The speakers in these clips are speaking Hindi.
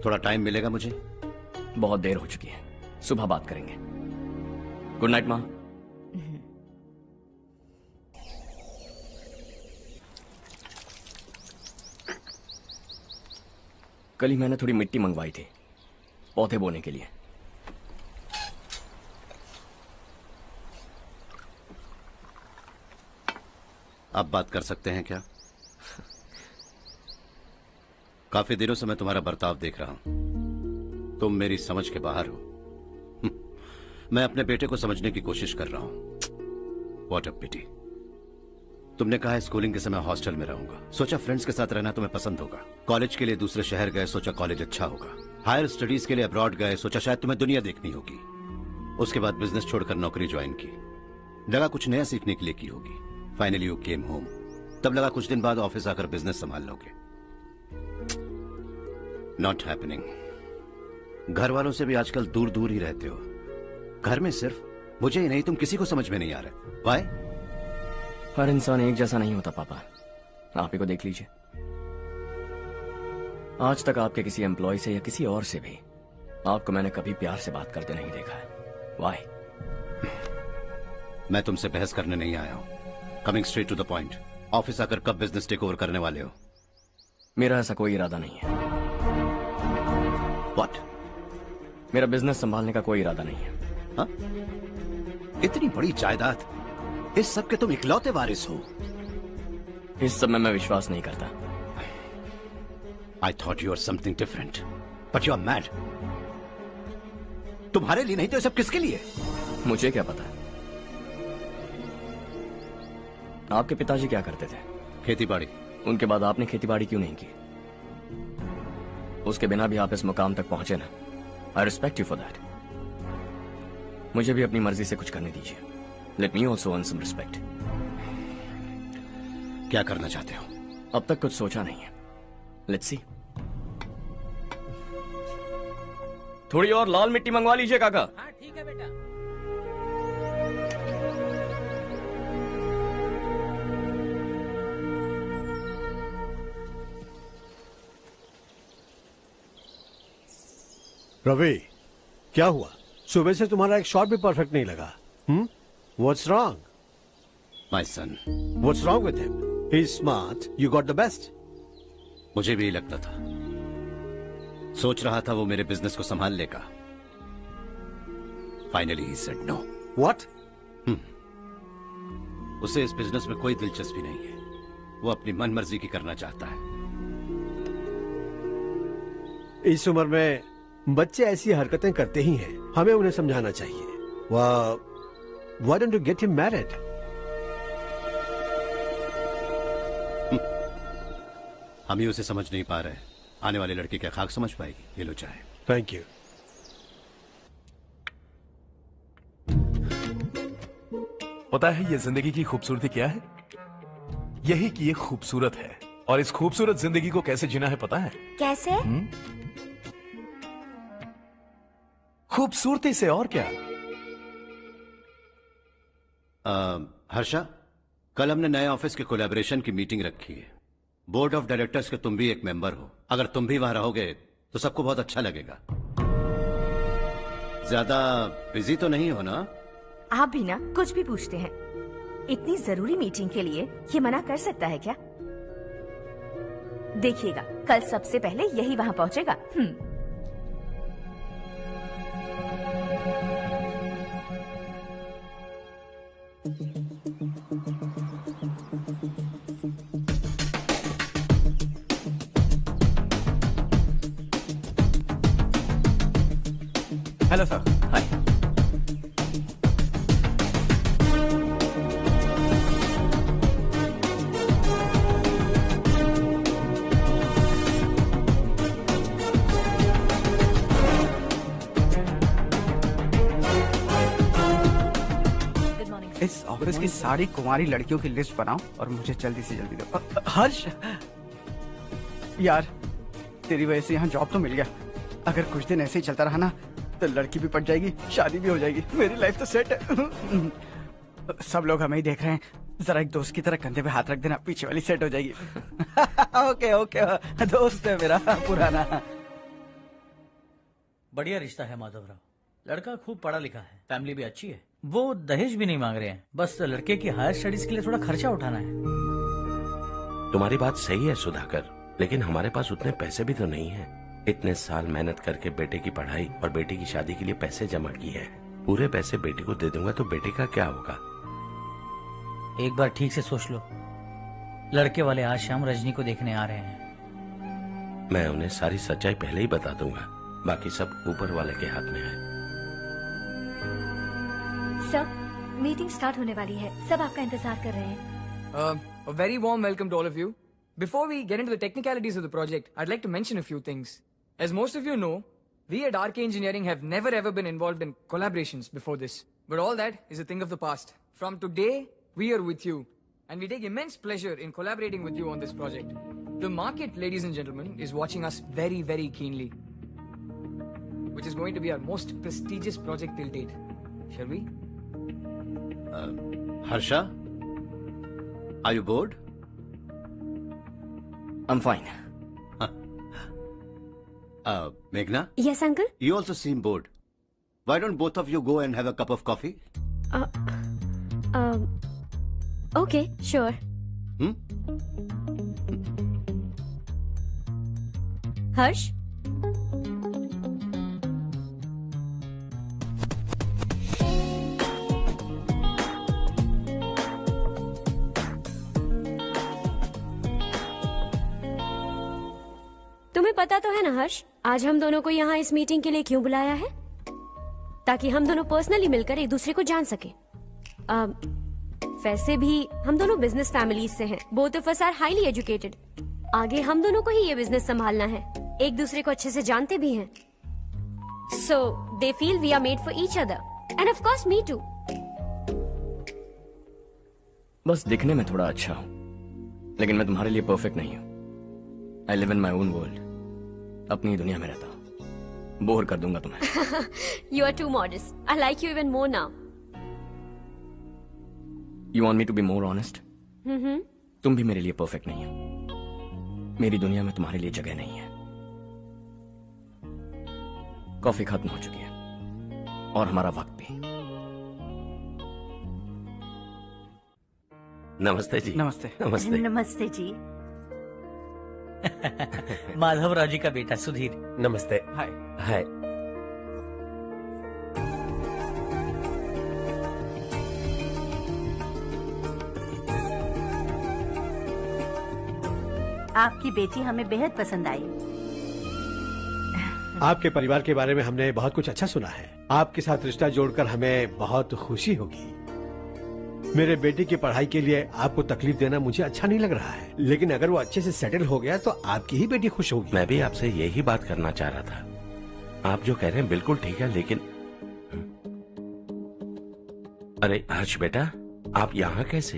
थोड़ा टाइम मिलेगा मुझे? बहुत देर हो चुकी है, सुबह बात करेंगे। गुड नाइट माँ। कल ही मैंने थोड़ी मिट्टी मंगवाई थी पौधे बोने के लिए। आप बात कर सकते हैं क्या? काफी दिनों से मैं तुम्हारा बर्ताव देख रहा हूं। तुम मेरी समझ के बाहर हो। मैं अपने बेटे को समझने की कोशिश कर रहा हूं। व्हाट अ पिटी। तुमने कहा स्कूलिंग के समय हॉस्टल में रहूंगा, सोचा फ्रेंड्स के साथ रहना तुम्हें पसंद होगा। कॉलेज के लिए दूसरे शहर गए, सोचा कॉलेज अच्छा होगा। हायर स्टडीज के लिए अब्रॉड गए, सोचा शायद तुम्हें दुनिया देखनी होगी। उसके बाद बिजनेस छोड़कर नौकरी ज्वाइन की, लगा कुछ नया सीखने के लिए की होगी। Finally you came home. तब लगा कुछ दिन बाद ऑफिस आकर बिजनेस संभाल लोगे। Not happening. घर वालों से भी आजकल दूर दूर ही रहते हो। घर में सिर्फ मुझे ही नहीं, तुम किसी को समझ में नहीं आ रहे। वाई? हर इंसान एक जैसा नहीं होता पापा, आप ही को देख लीजिए। आज तक आपके किसी एम्प्लॉय से या किसी और से भी आपको मैंने कभी प्यार से बात करते नहीं देखा है। वाई? मैं तुमसे बहस करने नहीं आया हूं। Coming straight to the point, office आकर कब बिजनेस टेक ओवर करने वाले हो? मेरा ऐसा कोई इरादा नहीं है। व्हाट? मेरा बिजनेस संभालने का कोई इरादा नहीं है। हाँ? इतनी बड़ी जायदाद, इस सब के तुम इकलौते वारिस हो। इस सब में मैं विश्वास नहीं करता। I thought you were something different, but you are mad. तुम्हारे लिए नहीं तो ये सब किसके लिए? मुझे क्या पता। आपके पिताजी क्या करते थे? खेतीबाड़ी। उनके बाद आपने खेतीबाड़ी क्यों नहीं की? उसके बिना भी आप इस मुकाम तक पहुंचे ना। I respect you for that. मुझे भी अपनी मर्जी से कुछ करने दीजिए। Let me also earn some respect. क्या करना चाहते हो? अब तक कुछ सोचा नहीं है। Let's see. थोड़ी और लाल मिट्टी मंगवा लीजिए काका। हाँ ठीक है बेटा। रवि, क्या हुआ? सुबह से तुम्हारा एक शॉट भी परफेक्ट नहीं लगा। What's wrong? My son. What's wrong with him? He's smart. You got the best. मुझे भी यही लगता था। सोच रहा था वो मेरे बिजनेस को संभाल लेगा। Finally he said no. What? उसे इस बिजनेस में कोई दिलचस्पी नहीं है। वो अपनी मनमर्जी की करना चाहता है। इस उम्र में बच्चे ऐसी हरकतें करते ही हैं। हमें उन्हें समझाना चाहिए। Why don't you get him married? हम ही उसे समझ नहीं पा रहे। आने वाली लड़की क्या खाक समझ पाएगी? ये लो चाहे। Thank you. पता है ये जिंदगी की खूबसूरती क्या है? यही कि ये खूबसूरत है, और इस खूबसूरत जिंदगी को कैसे जीना है पता है? कैसे? खूबसूरती से। और क्या? हर्षा, कल हमने नए ऑफिस के कोलैबोरेशन की मीटिंग रखी है। बोर्ड ऑफ डायरेक्टर्स के तुम भी एक मेंबर हो। अगर तुम भी वहां रहोगे तो सबको बहुत अच्छा लगेगा। ज्यादा बिजी तो नहीं हो ना? आप भी ना कुछ भी पूछते हैं। इतनी जरूरी मीटिंग के लिए ये मना कर सकता है क्या? देखिएगा, कल सबसे पहले यही वहां पहुंचेगा। Hello sir. हाय। इस ऑफिस की सारी कुंवारी लड़कियों की लिस्ट बनाओ और मुझे जल्दी से जल्दी दो। हर्ष, यार तेरी वजह से यहाँ जॉब तो मिल गया। अगर कुछ दिन ऐसे ही चलता रहा ना तो लड़की भी पट जाएगी, शादी भी हो जाएगी, मेरी लाइफ तो सेट है। सब लोग हमें ही देख रहे हैं, जरा एक दोस्त की तरह कंधे पे हाथ रख देना, पीछे वाली सेट हो जाएगी। ओके ओके, दोस्त है मेरा पुराना। बढ़िया रिश्ता है माधवराव। लड़का खूब पढ़ा लिखा है, फैमिली भी अच्छी है। वो दहेज भी नहीं मांग रहे हैं, बस लड़के की हायर स्टडीज के लिए थोड़ा खर्चा उठाना है। तुम्हारी बात सही है सुधाकर, लेकिन हमारे पास उतने पैसे भी तो नहीं है। इतने साल मेहनत करके बेटे की पढ़ाई और बेटे की शादी के लिए पैसे जमा किए हैं। पूरे पैसे बेटे को दे दूंगा तो बेटे का क्या होगा? एक बार ठीक से सोच लो। लड़के वाले आज शाम रजनी को देखने आ रहे हैं। मैं उन्हें सारी सच्चाई पहले ही बता दूंगा, बाकी सब ऊपर वाले के हाथ में है। सब मीटिंग स्टार्ट होने वाली है, सब आपका इंतजार कर रहे हैं। A very warm welcome to all of you. Before we get into the technicalities of the project, I'd like to mention a few things. As most of you know, we at RK Engineering have never ever been involved in collaborations before this. But all that is a thing of the past. From today, we are with you. And we take immense pleasure in collaborating with you on this project. The market, ladies and gentlemen, is watching us very, very keenly. Which is going to be our most prestigious project till date. Shall we? Harsha? Are you bored? I'm fine. Meghna? Yes, uncle. You also seem bored. Why don't both of you go and have a cup of coffee? Okay, sure. Harsh? तुम्हें पता तो है ना हर्ष, आज हम दोनों को यहाँ इस मीटिंग के लिए क्यों बुलाया है? ताकि हम दोनों पर्सनली मिलकर एक दूसरे को जान सके। वैसे भी हम दोनों बिजनेस फैमिलीज से हैं। Both of us are highly educated. आगे हम दोनों को ही ये बिजनेस संभालना है। एक दूसरे को अच्छे से जानते भी हैं। So they feel we are made for each other and of course me too. बस दिखने में थोड़ा अच्छा हूं, लेकिन मैं तुम्हारे लिए परफेक्ट नहीं हूं। I live in my own world, अपनी ही दुनिया में रहता हूं। बोर कर दूंगा तुम्हें। You are too modest. I like you even more now. You want me to be more honest? तुम भी मेरे लिए परफेक्ट नहीं हो। मेरी दुनिया में तुम्हारे लिए जगह नहीं है। कॉफी खत्म हो चुकी है और हमारा वक्त भी। नमस्ते जी। नमस्ते। नमस्ते। नमस्ते जी। माधवराव जी का बेटा सुधीर। नमस्ते। हाय। हाय। आपकी बेटी हमें बेहद पसंद आई। आपके परिवार के बारे में हमने बहुत कुछ अच्छा सुना है। आपके साथ रिश्ता जोड़कर हमें बहुत खुशी होगी। मेरे बेटे की पढ़ाई के लिए आपको तकलीफ देना मुझे अच्छा नहीं लग रहा है, लेकिन अगर वो अच्छे से सेटल हो गया तो आपकी ही बेटी खुश होगी। मैं भी आपसे यही बात करना चाह रहा था। आप जो कह रहे हैं बिल्कुल ठीक है, लेकिन अरे हर्ष बेटा, आप यहाँ कैसे?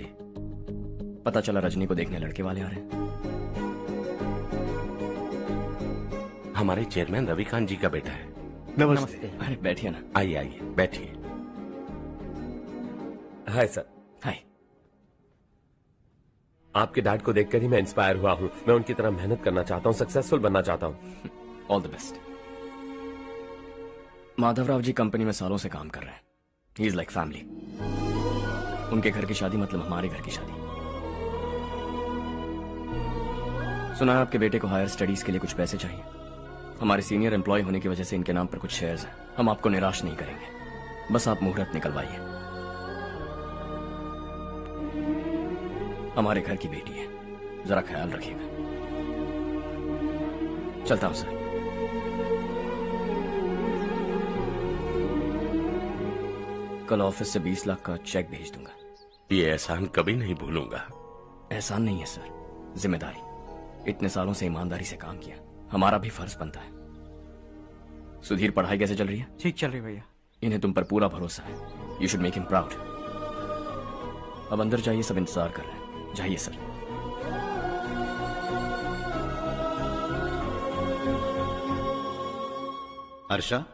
पता चला रजनी को देखने लड़के वाले आ रहे हैं। हमारे चेयरमैन रविकांत जी का बेटा है। नमस्ते। अरे बैठिए ना। आइए आइए बैठिए। Hi sir. हाय। आपके डैड को देखकर ही मैं इंस्पायर हुआ हूँ। मैं उनकी तरह मेहनत करना चाहता हूँ, सक्सेसफुल बनना चाहता हूँ। All the best. Madhavrao ji company में सालों से काम कर रहे हैं। He is like family. उनके घर की शादी मतलब हमारे घर की शादी। सुना है आपके बेटे को हायर स्टडीज के लिए कुछ पैसे चाहिए। हमारे सीनियर एम्प्लॉय होने की वजह से इनके नाम पर कुछ शेयर्स हैं। हम आपको निराश नहीं करेंगे, बस आप मुहूर्त निकलवाइए। हमारे घर की बेटी है, जरा ख्याल रखिएगा। चलता हूं सर। कल ऑफिस से 20 लाख का चेक भेज दूंगा। ये एहसान कभी नहीं भूलूंगा। एहसान नहीं है सर, जिम्मेदारी। इतने सालों से ईमानदारी से काम किया, हमारा भी फर्ज बनता है। सुधीर, पढ़ाई कैसे चल रही है? ठीक चल रही भैया। इन्हें तुम पर पूरा भरोसा है। You should make him proud. अब अंदर जाइए, सब इंतजार कर रहे हैं। जाइए सर। हर्षा,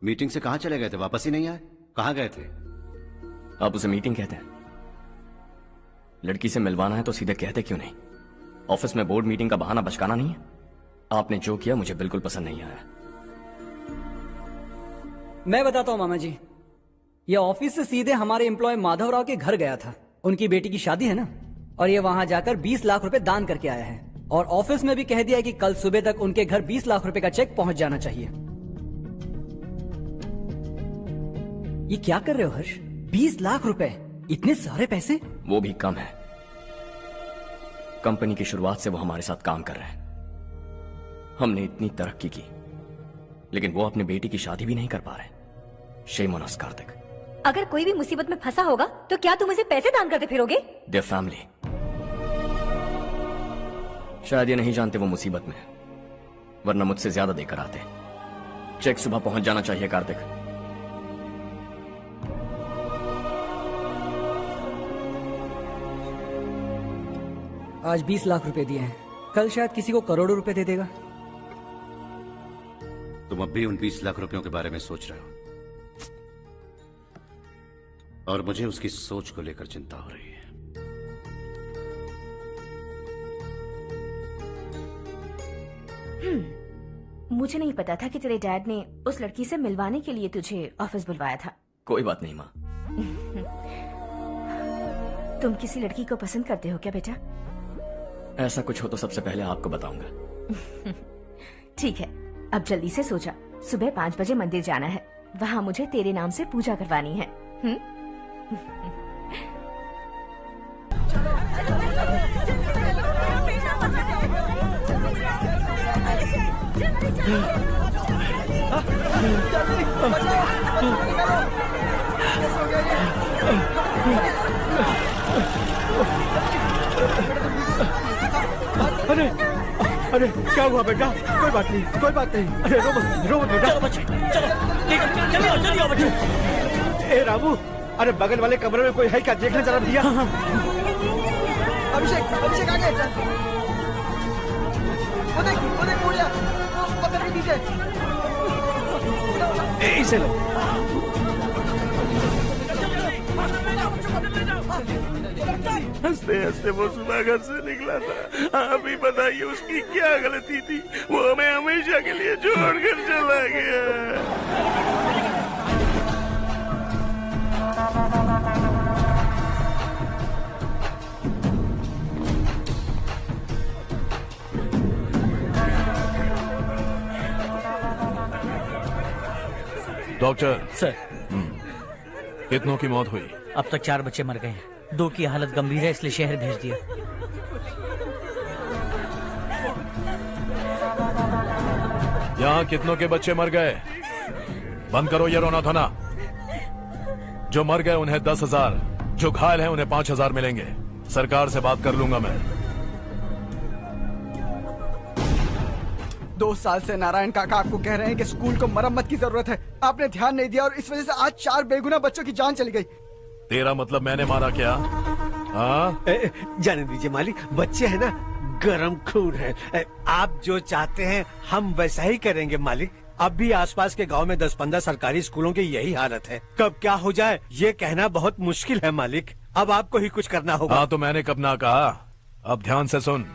मीटिंग से कहां चले गए थे? वापस ही नहीं आए? कहां गए थे? आप उसे मीटिंग कहते हैं? लड़की से मिलवाना है तो सीधे कहते क्यों नहीं? ऑफिस में बोर्ड मीटिंग का बहाना बचकाना नहीं है। आपने जो किया मुझे बिल्कुल पसंद नहीं आया। मैं बताता हूँ मामा जी, ये ऑफिस से सीधे हमारे एम्प्लॉय माधवराव के घर गया था। उनकी बेटी की शादी है ना, और ये वहां जाकर 20 लाख रुपए दान करके आया है। और ऑफिस में भी कह दिया है कि कल सुबह तक उनके घर 20 लाख रुपए का चेक पहुंच जाना चाहिए। ये क्या कर रहे हो हर्ष? 20 लाख रुपए, इतने सारे पैसे? वो भी कम है। कंपनी की शुरुआत से वो हमारे साथ काम कर रहे हैं। हमने इतनी तरक्की की, लेकिन वो अपनी बेटी की शादी भी नहीं कर पा रहे। Shame on us Kartik. अगर कोई भी मुसीबत में फंसा होगा तो क्या तुम उसे पैसे दान करते फिरोगे? Their family. शायद ये नहीं जानते वो मुसीबत में, वरना मुझसे ज्यादा देकर आते। चेक सुबह पहुंच जाना चाहिए कार्तिक। आज 20 लाख रुपए दिए हैं, कल शायद किसी को करोड़ों रुपए दे देगा। तुम अब भी उन 20 लाख रुपयों के बारे में सोच रहे हो, और मुझे उसकी सोच को लेकर चिंता हो रही है। मुझे नहीं पता था कि तेरे डैड ने उस लड़की से मिलवाने के लिए तुझे ऑफिस बुलवाया था। कोई बात नहीं माँ। तुम किसी लड़की को पसंद करते हो क्या बेटा? ऐसा कुछ हो तो सबसे पहले आपको बताऊंगा। ठीक है, अब जल्दी से सो जा। सुबह 5 बजे मंदिर जाना है, वहाँ मुझे तेरे नाम से पूजा करवानी है। अरे अरे क्या हुआ बेटा? कोई बात नहीं, कोई बात नहीं। अरे रो मत बेटा। चलो बच्चे, चलो जल्दी आओ बच्चे। ए रामू, अरे बगल वाले कमरे में कोई है क्या? देखने जरा भैया। अभिषेक, अभिषेक आगे। वो देख मुड़िया, वो पत्थर के नीचे। इसे लो। हंसते हंसते वो सुबह घर से निकला था। आप ही बताइए उसकी क्या गलती थी? वो हमें हमेशा के लिए छोड़कर चला गया। डॉक्टर सर, कितनों की मौत हुई? अब तक 4 बच्चे मर गए हैं, 2 की हालत गंभीर है, इसलिए शहर भेज दिया। यहाँ कितनों के बच्चे मर गए? बंद करो ये रोना धोना। जो मर गए उन्हें 10,000, जो घायल हैं उन्हें 5,000 मिलेंगे। सरकार से बात कर लूंगा मैं। 2 साल से नारायण काका आपको कह रहे हैं कि स्कूल को मरम्मत की जरूरत है। आपने ध्यान नहीं दिया और इस वजह से आज 4 बेगुनाह बच्चों की जान चली गई। तेरा मतलब मैंने मारा क्या? हाँ, जाने दीजिए मालिक, बच्चे हैं ना, गरम खून है। आप जो चाहते हैं हम वैसा ही करेंगे मालिक। अब भी आसपास के गांव में 10-15 सरकारी स्कूलों की यही हालत है। कब क्या हो जाए ये कहना बहुत मुश्किल है मालिक। अब आपको ही कुछ करना होगा। हाँ तो मैंने कब ना कहा। अब ध्यान से सुन,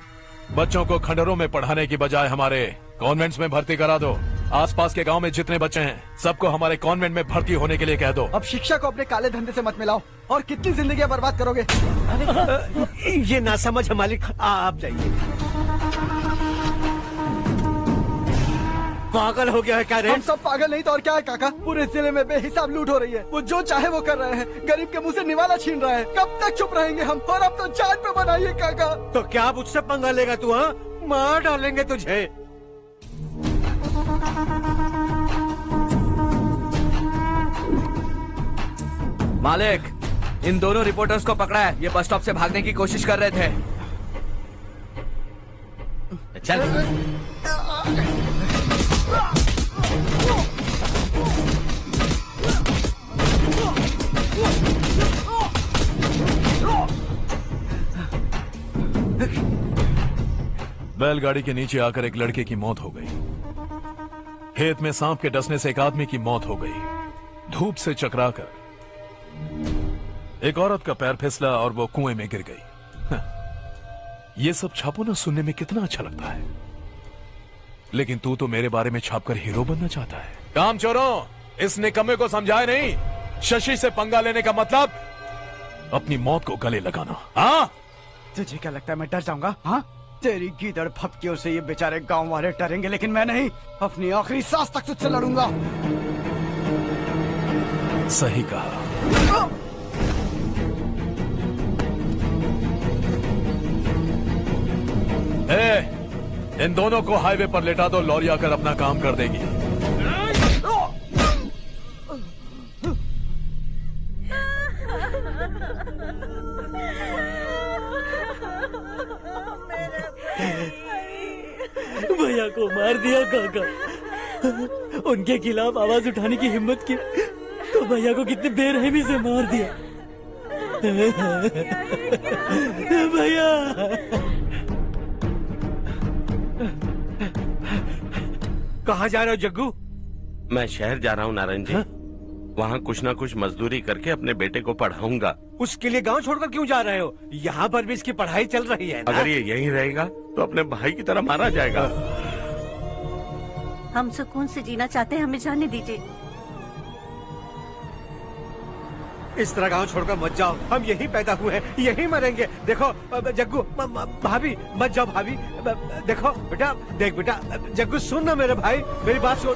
बच्चों को खंडरों में पढ़ाने की बजाय हमारे कॉन्वेंट्स में भर्ती करा दो। आसपास के गांव में जितने बच्चे हैं सबको हमारे कॉन्वेंट में भर्ती होने के लिए कह दो। अब शिक्षा को अपने काले धंधे से मत मिलाओ, और कितनी जिंदगियां बर्बाद करोगे। ये ना समझ है मालिक, आप जाइए। पागल हो गया है क्या रे? हम सब पागल नहीं तो और क्या है काका। पूरे जिले में बेहिसाब लूट हो रही है। वो जो चाहे वो कर रहे हैं, गरीब के मुंह से निवाला छीन रहा है। कब तक चुप रहेंगे हम? और अब तो जान पे बनाइए काका। तो क्या मुझसे पंगा लेगा तू? हाँ, मार डालेंगे तुझे। मालिक, इन दोनों रिपोर्टर्स को पकड़ा है। ये बस स्टॉप से भागने की कोशिश कर रहे थे। चल। बैलगाड़ी के नीचे आकर एक लड़के की मौत हो गई। खेत में सांप के डसने से एक आदमी की मौत हो गई। धूप से चकराकर एक औरत का पैर फिसला और वो कुएं में गिर गई। ये सब छापो ना सुनने में कितना अच्छा लगता है, लेकिन तू तो मेरे बारे में छापकर हीरो बनना चाहता है। काम चोरों, इस निकम्मे को समझाए नहीं? शशि से पंगा लेने का मतलब अपनी मौत को गले लगाना। हाँ, तुझे क्या लगता है मैं डर जाऊंगा? हाँ, तेरी गीदड़ फपकियों से ये बेचारे गांव वाले डरेंगे, लेकिन मैं नहीं। अपनी आखिरी सांस तक तुझसे लड़ूंगा। सही कहा। इन दोनों को हाईवे पर लेटा दो, लॉरी आकर अपना काम कर देगी। भैया को मार दिया काका। उनके खिलाफ आवाज उठाने की हिम्मत की तो भैया को कितनी बेरहमी से मार दिया। भैया कहाँ जा रहे हो जग्गू? मैं शहर जा रहा हूँ नारायण जी। वहाँ कुछ ना कुछ मजदूरी करके अपने बेटे को पढ़ाऊंगा। उसके लिए गांव छोड़कर क्यों जा रहे हो? यहाँ पर भी इसकी पढ़ाई चल रही है ना? अगर ये यहीं रहेगा तो अपने भाई की तरह मारा जाएगा। हम सुकून से जीना चाहते हैं, हमें जाने दीजिए। इस तरह गांव छोड़कर मत जाओ, हम यहीं पैदा हुए हैं, यहीं मरेंगे। देखो जग्गू, भाभी मत जाओ भाभी। देखो बेटा, देख बेटा, जग्गू सुन ना मेरे भाई, मेरी बात सुन।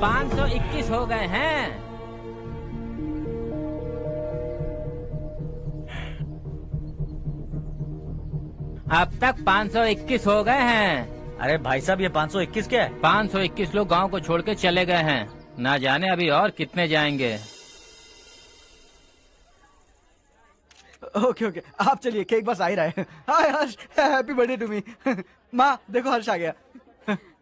521 हो गए हैं। अब तक 521 हो गए हैं। अरे भाई साहब, ये 521 क्या है? 521 लोग गांव को छोड़ के चले गए हैं। ना जाने अभी और कितने जाएंगे। ओके ओके, आप चलिए, केक बस आ ही रहा है। हाय हर्ष, हैप्पी बर्थडे टू मी। माँ देखो, हर्ष आ गया।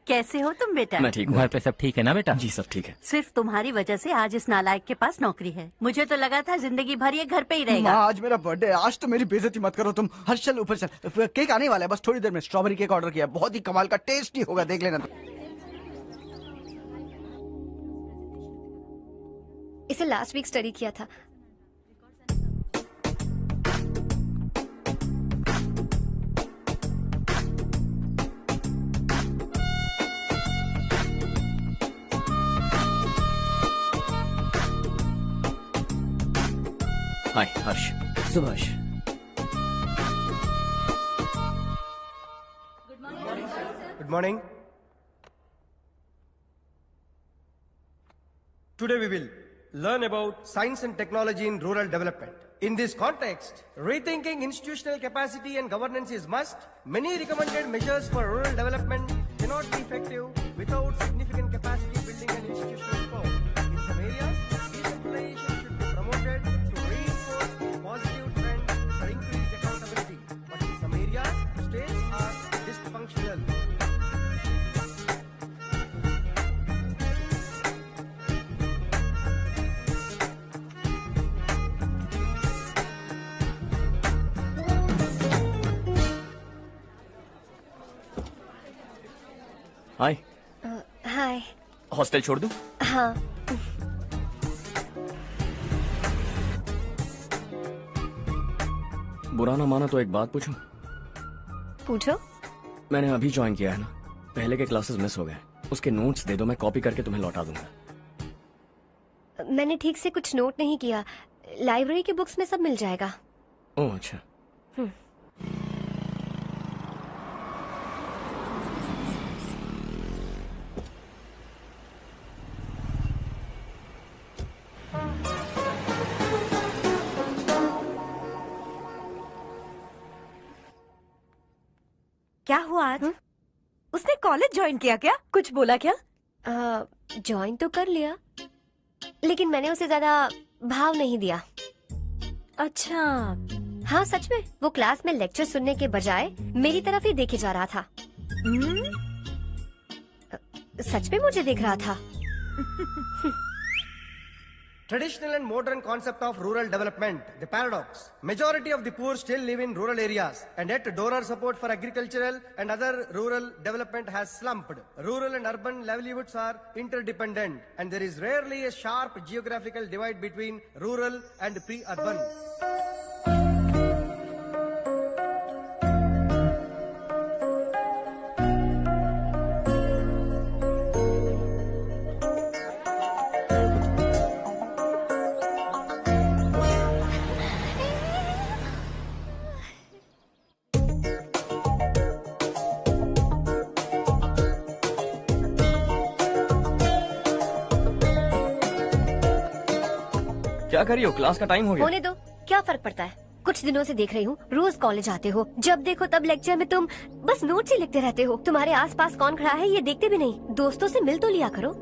कैसे हो तुम बेटा? मैं ठीक हूँ। घर पे सब ठीक है ना बेटा? जी सब ठीक है। सिर्फ तुम्हारी वजह से आज इस नालायक के पास नौकरी है। मुझे तो लगा था जिंदगी भर ये घर पे ही रहेगा। माँ आज मेरा बर्थडे है, आज तो मेरी बेइज्जती मत करो तुम। हर्ष चल ऊपर चल, केक आने वाला है बस थोड़ी देर में। स्ट्रॉबेरी केक ऑर्डर किया, बहुत ही कमाल का टेस्टी होगा, देख लेना। इसे लास्ट वीक स्टडी किया था। हाय हर्ष। Subhash. Good morning. Today we will learn about science and technology in rural development. In this context, rethinking institutional capacity and governance is must. Many recommended measures for rural development cannot be effective without significant capacity building and institutional support. In some areas, decentralization should be promoted to reinforce positive trends for increased accountability. But in some areas, states are dysfunctional. Hi. Hi. Hostel छोड़ दूं? हाँ। बुरा ना माना तो एक बात पूछूं? पूछो। मैंने अभी ज्वाइन किया है ना, पहले के क्लासेस मिस हो गए। उसके नोट्स दे दो, मैं कॉपी करके तुम्हें लौटा दूंगा। मैंने ठीक से कुछ नोट नहीं किया, लाइब्रेरी की बुक्स में सब मिल जाएगा। ओह अच्छा। क्या हुआ आज? उसने कॉलेज ज्वाइन किया क्या? कुछ बोला क्या? ज्वाइन तो कर लिया, लेकिन मैंने उसे ज्यादा भाव नहीं दिया। अच्छा। हाँ सच में, वो क्लास में लेक्चर सुनने के बजाय मेरी तरफ ही देखे जा रहा था। सच में मुझे देख रहा था। Traditional and modern concept of rural development, the paradox. Majority of the poor still live in rural areas, and yet donor support for agricultural and other rural development has slumped. Rural and urban livelihoods are interdependent, and there is rarely a sharp geographical divide between rural and pre-urban. क्या कर रही हो? क्लास का टाइम हो गया। होने दो, क्या फर्क पड़ता है। कुछ दिनों से देख रही हूँ, रोज कॉलेज आते हो, जब देखो तब लेक्चर में तुम बस नोट्स ही लिखते रहते हो। तुम्हारे आसपास कौन खड़ा है ये देखते भी नहीं। दोस्तों से मिल तो लिया करो।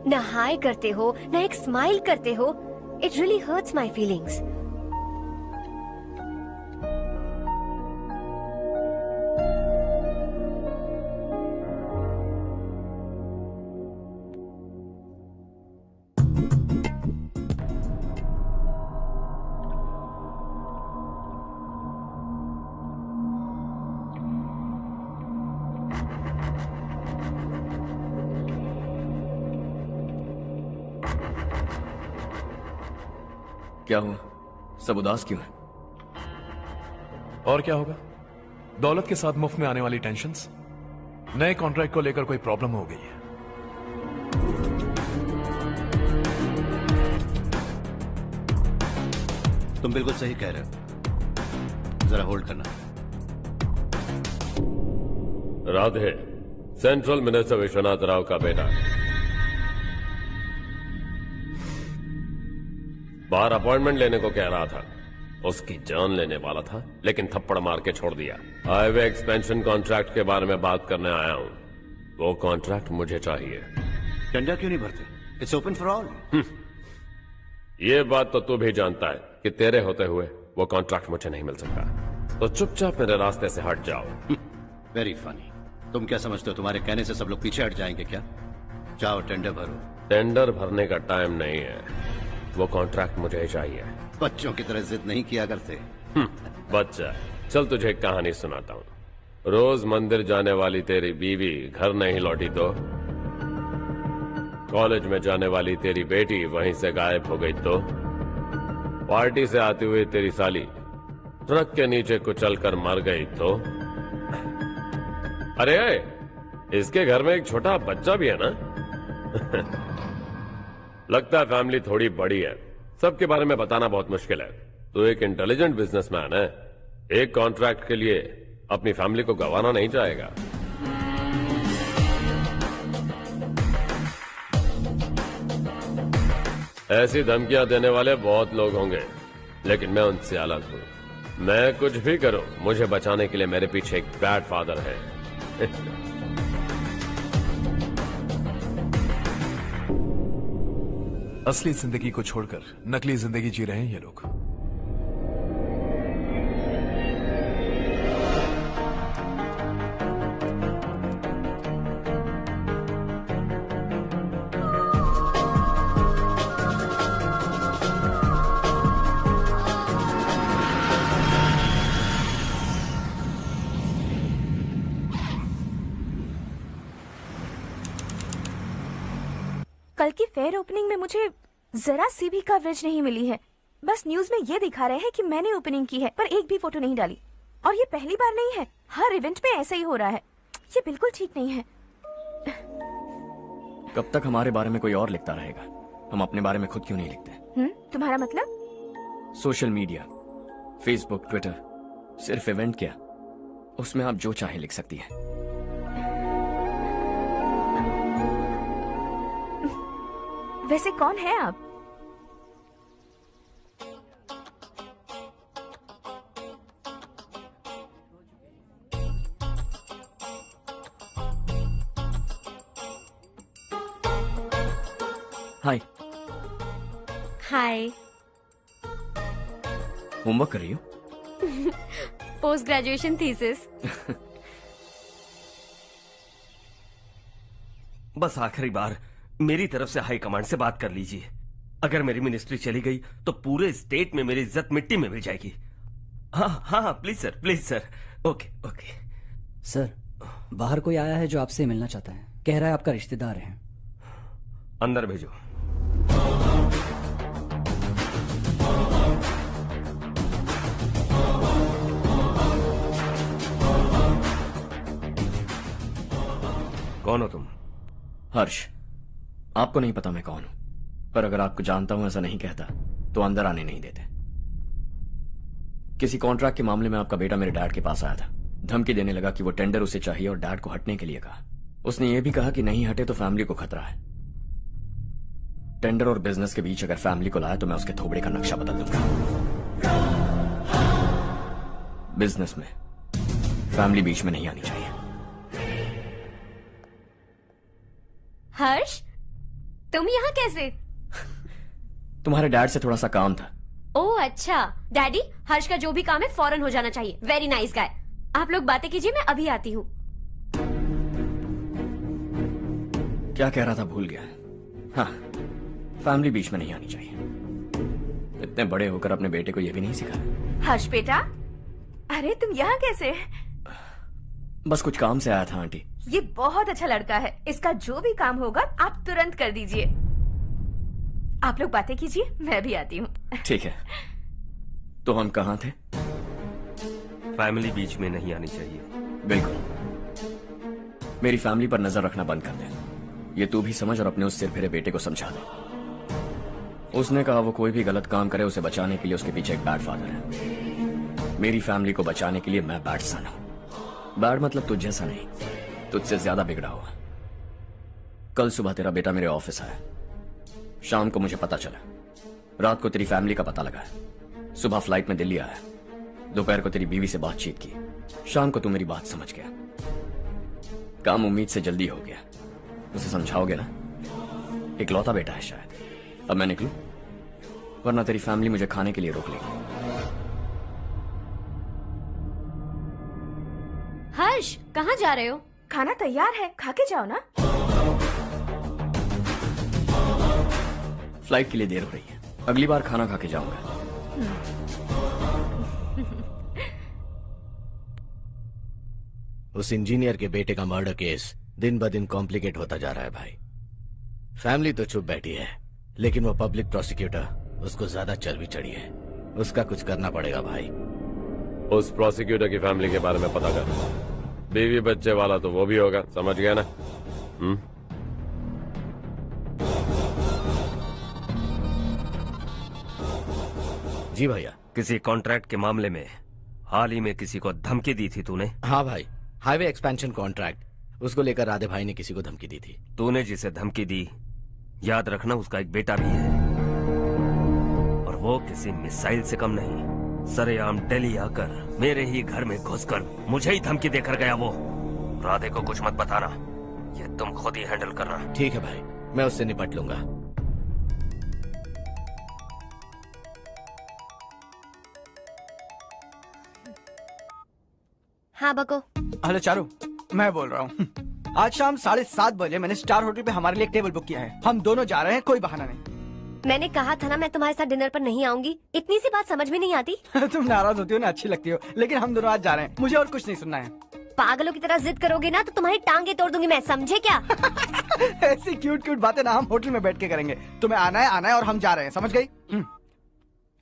न हाय करते हो, न एक स्माइल करते हो। It really hurts my feelings. क्या हुआ? सब उदास क्यों है? और क्या होगा? दौलत के साथ मुफ्त में आने वाली टेंशन्स। नए कॉन्ट्रैक्ट को लेकर कोई प्रॉब्लम हो गई है। तुम बिल्कुल सही कह रहे हो। जरा होल्ड करना। राधे सेंट्रल मिनिस्टर विश्वनाथ राव का बेटा। बाहर अपॉइंटमेंट लेने को कह रहा था। उसकी जान लेने वाला था, लेकिन थप्पड़ मार के छोड़ दिया। हाईवे एक्सपेंशन कॉन्ट्रैक्ट के बारे में बात करने आया हूं। वो कॉन्ट्रैक्ट मुझे चाहिए। टेंडर क्यों नहीं भरते? It's open for all. ये बात तो तू भी जानता है कि तेरे होते हुए वो कॉन्ट्रैक्ट मुझे नहीं मिल सकता। तो चुपचाप मेरे रास्ते से हट जाओ। Very funny. तुम क्या समझते हो तुम्हारे कहने से सब लोग पीछे हट जाएंगे क्या? जाओ टेंडर भरो। टेंडर भरने का टाइम नहीं है। वो कॉन्ट्रैक्ट मुझे ही चाहिए। बच्चों की तरह जिद नहीं किया करते। बच्चा, चल तुझे एक कहानी सुनाता हूँ। रोज मंदिर जाने वाली तेरी बीवी घर नहीं लौटी तो, कॉलेज में जाने वाली तेरी बेटी वहीं से गायब हो गई तो, पार्टी से आती हुई तेरी साली ट्रक के नीचे कुचलकर मर गई तो। अरे इसके घर में एक छोटा बच्चा भी है ना। लगता है फैमिली थोड़ी बड़ी है। सबके बारे में बताना बहुत मुश्किल है। तो एक इंटेलिजेंट बिजनेसमैन है, एक कॉन्ट्रैक्ट के लिए अपनी फैमिली को गंवाना नहीं चाहेगा। ऐसी धमकियां देने वाले बहुत लोग होंगे, लेकिन मैं उनसे अलग हूं। मैं कुछ भी करूं, मुझे बचाने के लिए मेरे पीछे एक बैड फादर है। असली जिंदगी को छोड़कर नकली जिंदगी जी रहे हैं ये लोग। कल की फेयर ओपनिंग में मुझे जरा सी भी कवरेज नहीं मिली है। बस न्यूज में ये दिखा रहे हैं कि मैंने ओपनिंग की है, पर एक भी फोटो नहीं डाली। और ये पहली बार नहीं है, हर इवेंट में ऐसा ही हो रहा है। ये बिल्कुल ठीक नहीं है। कब तक हमारे बारे में कोई और लिखता रहेगा? हम अपने बारे में खुद क्यों नहीं लिखते? तुम्हारा मतलब? सोशल मीडिया, फेसबुक, ट्विटर, सिर्फ इवेंट क्या, उसमें आप जो चाहे लिख सकती है। वैसे कौन है आप? हाय। हाय। होमवर्क कर रही हो? Post graduation thesis. बस आखिरी बार मेरी तरफ से हाई कमांड से बात कर लीजिए। अगर मेरी मिनिस्ट्री चली गई तो पूरे स्टेट में मेरी इज्जत मिट्टी में मिल जाएगी। हाँ हाँ please sir, please sir. Okay okay sir, बाहर कोई आया है जो आपसे मिलना चाहता है। कह रहा है आपका रिश्तेदार है। अंदर भेजो। कौन हो तुम? हर्ष। आपको नहीं पता मैं कौन हूं, पर अगर आपको जानता हूं ऐसा नहीं कहता तो अंदर आने नहीं देते। किसी कॉन्ट्रैक्ट के मामले में आपका बेटा मेरे डैड के पास आया था। धमकी देने लगा कि वो टेंडर उसे चाहिए और डैड को हटने के लिए कहा। उसने ये भी कहा कि नहीं हटे तो फैमिली को खतरा है। टेंडर और बिजनेस के बीच अगर फैमिली को लाया तो मैं उसके थोबड़े का नक्शा बदल दूंगा। बिजनेस में फैमिली बीच में नहीं आनी चाहिए। हर्ष, तुम यहाँ कैसे? तुम्हारे डैड से थोड़ा सा काम था। ओह अच्छा। डैडी, हर्ष का जो भी काम है फौरन हो जाना चाहिए। Very nice guy. आप लोग बातें कीजिए, मैं अभी आती हूँ। क्या कह रहा था भूल गया। हाँ, फैमिली बीच में नहीं आनी चाहिए। इतने बड़े होकर अपने बेटे को यह भी नहीं सिखाया। हर्ष बेटा, अरे तुम यहाँ कैसे? बस कुछ काम से आया था आंटी। ये बहुत अच्छा लड़का है, इसका जो भी काम होगा आप तुरंत कर दीजिए। आप लोग बातें कीजिए, मैं भी आती हूँ। ठीक है। तो हम कहाँ थे? फैमिली बीच में नहीं आनी चाहिए। बिल्कुल। मेरी फैमिली पर नजर रखना बंद कर दे। ये तू भी समझ और अपने उस सिर फिरे बेटे को समझा दे। उसने कहा वो कोई भी गलत काम करे उसे बचाने के लिए उसके पीछे एक बैड फादर है। मेरी फैमिली को बचाने के लिए मैं बैड सन हूं। बैड मतलब तुझ जैसा नहीं, तुझसे ज्यादा बिगड़ा हुआ। कल सुबह तेरा बेटा मेरे ऑफिस आया। शाम को मुझे पता चला। रात को तेरी फैमिली का पता लगा। सुबह फ्लाइट में दिल्ली आया। दोपहर को तेरी बीवी से बातचीत की। शाम को तू मेरी बात समझ गया। काम उम्मीद से जल्दी हो गया। उसे समझाओगे ना? इकलौता बेटा है शायद। अब मैं निकलूं, वरना तेरी फैमिली मुझे खाने के लिए रोक लेगी। हर्ष, कहाँ जा रहे हो? खाना तैयार है, खा के जाओ ना। फ्लाइट के लिए देर हो रही है, अगली बार खाना खा के जाऊंगा। उस इंजीनियर के बेटे का मर्डर केस दिन ब दिन कॉम्प्लिकेट होता जा रहा है भाई। फैमिली तो चुप बैठी है, लेकिन वो पब्लिक प्रोसिक्यूटर उसको ज्यादा चल भी चढ़ी है। उसका कुछ करना पड़ेगा भाई। उस प्रोसिक्यूटर की फैमिली के बारे में पता कर। बीवी बच्चे वाला तो वो भी होगा, समझ गया ना? जी भैया। किसी कॉन्ट्रैक्ट के मामले में हाल ही में किसी को धमकी दी थी तूने? हाँ भाई, हाईवे एक्सपेंशन कॉन्ट्रैक्ट, उसको लेकर राधे भाई ने किसी को धमकी दी थी। तूने जिसे धमकी दी, याद रखना उसका एक बेटा भी है, और वो किसी मिसाइल से कम नहीं। सरेआम दिल्ली आकर मेरे ही घर में घुसकर मुझे ही धमकी देकर गया वो। राधे को कुछ मत बताना, ये तुम खुद ही हैंडल करना। ठीक है भाई, मैं उससे निपट लूंगा। हाँ बको। हेलो चारू, मैं बोल रहा हूँ। आज शाम 7:30 बजे मैंने स्टार होटल पे हमारे लिए एक टेबल बुक किया है। हम दोनों जा रहे हैं, कोई बहाना नहीं। मैंने कहा था ना मैं तुम्हारे साथ डिनर पर नहीं आऊंगी। इतनी सी बात समझ में नहीं आती? तुम नाराज होती हो ना, अच्छी लगती हो, लेकिन हम दोनों आज जा रहे हैं। मुझे और कुछ नहीं सुनना है। पागलों की तरह जिद करोगे ना तो तुम्हारी टांगे तोड़ दूंगी मैं, समझे क्या? ऐसी क्यूट क्यूट बातें ना हम होटल में बैठ के करेंगे। तुम्हें आना है और हम जा रहे हैं, समझ गई?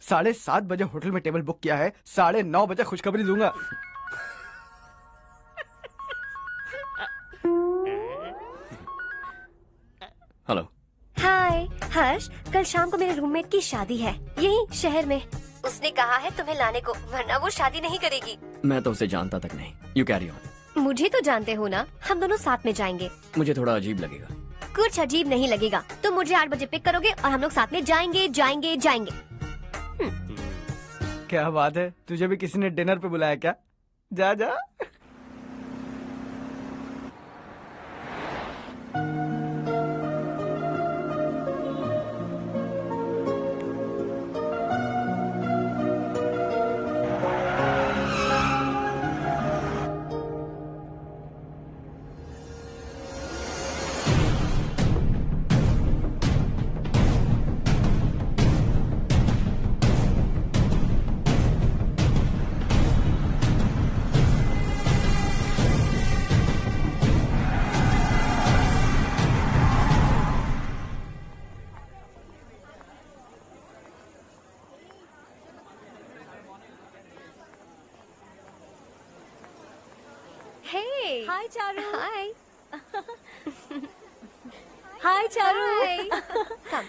7:30 बजे होटल में टेबल बुक किया है, 9:30 बजे खुशखबरी दूंगा। हेलो। हाय हर्ष, कल शाम को मेरे रूममेट की शादी है यही शहर में। उसने कहा है तुम्हें लाने को, वरना वो शादी नहीं करेगी। मैं तो उसे जानता तक नहीं। You carry on. मुझे तो जानते हो ना, हम दोनों साथ में जाएंगे। मुझे थोड़ा अजीब लगेगा। कुछ अजीब नहीं लगेगा। तुम मुझे 8 बजे पिक करोगे और हम लोग साथ में जाएंगे जाएंगे जाएंगे। क्या बात है, तुझे भी किसी ने डिनर पे बुलाया क्या? जा जा। Hey. Hi, Charu. Hi. Hi, Charu. Come.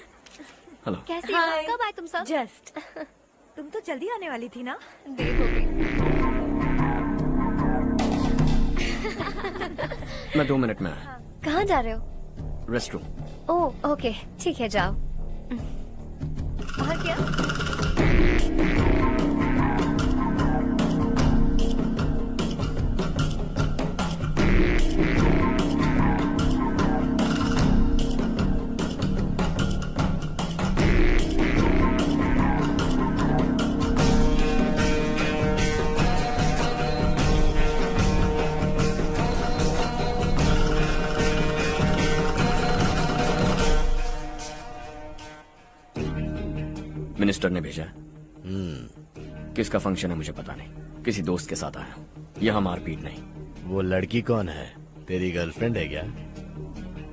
Hello. कैसी हो? कब आए तुम सब? जस्ट। तुम तो जल्दी आने वाली थी ना? देर हो गई। मैं 2 मिनट में आया। कहाँ जा रहे हो? Rest room. ओह ओके, ठीक है जाओ। और क्या? मिनिस्टर ने भेजा। किसका फंक्शन है मुझे पता नहीं, किसी दोस्त के साथ आया हूँ। यहाँ मारपीट नहीं। वो लड़की कौन है? तेरी गर्लफ्रेंड है क्या?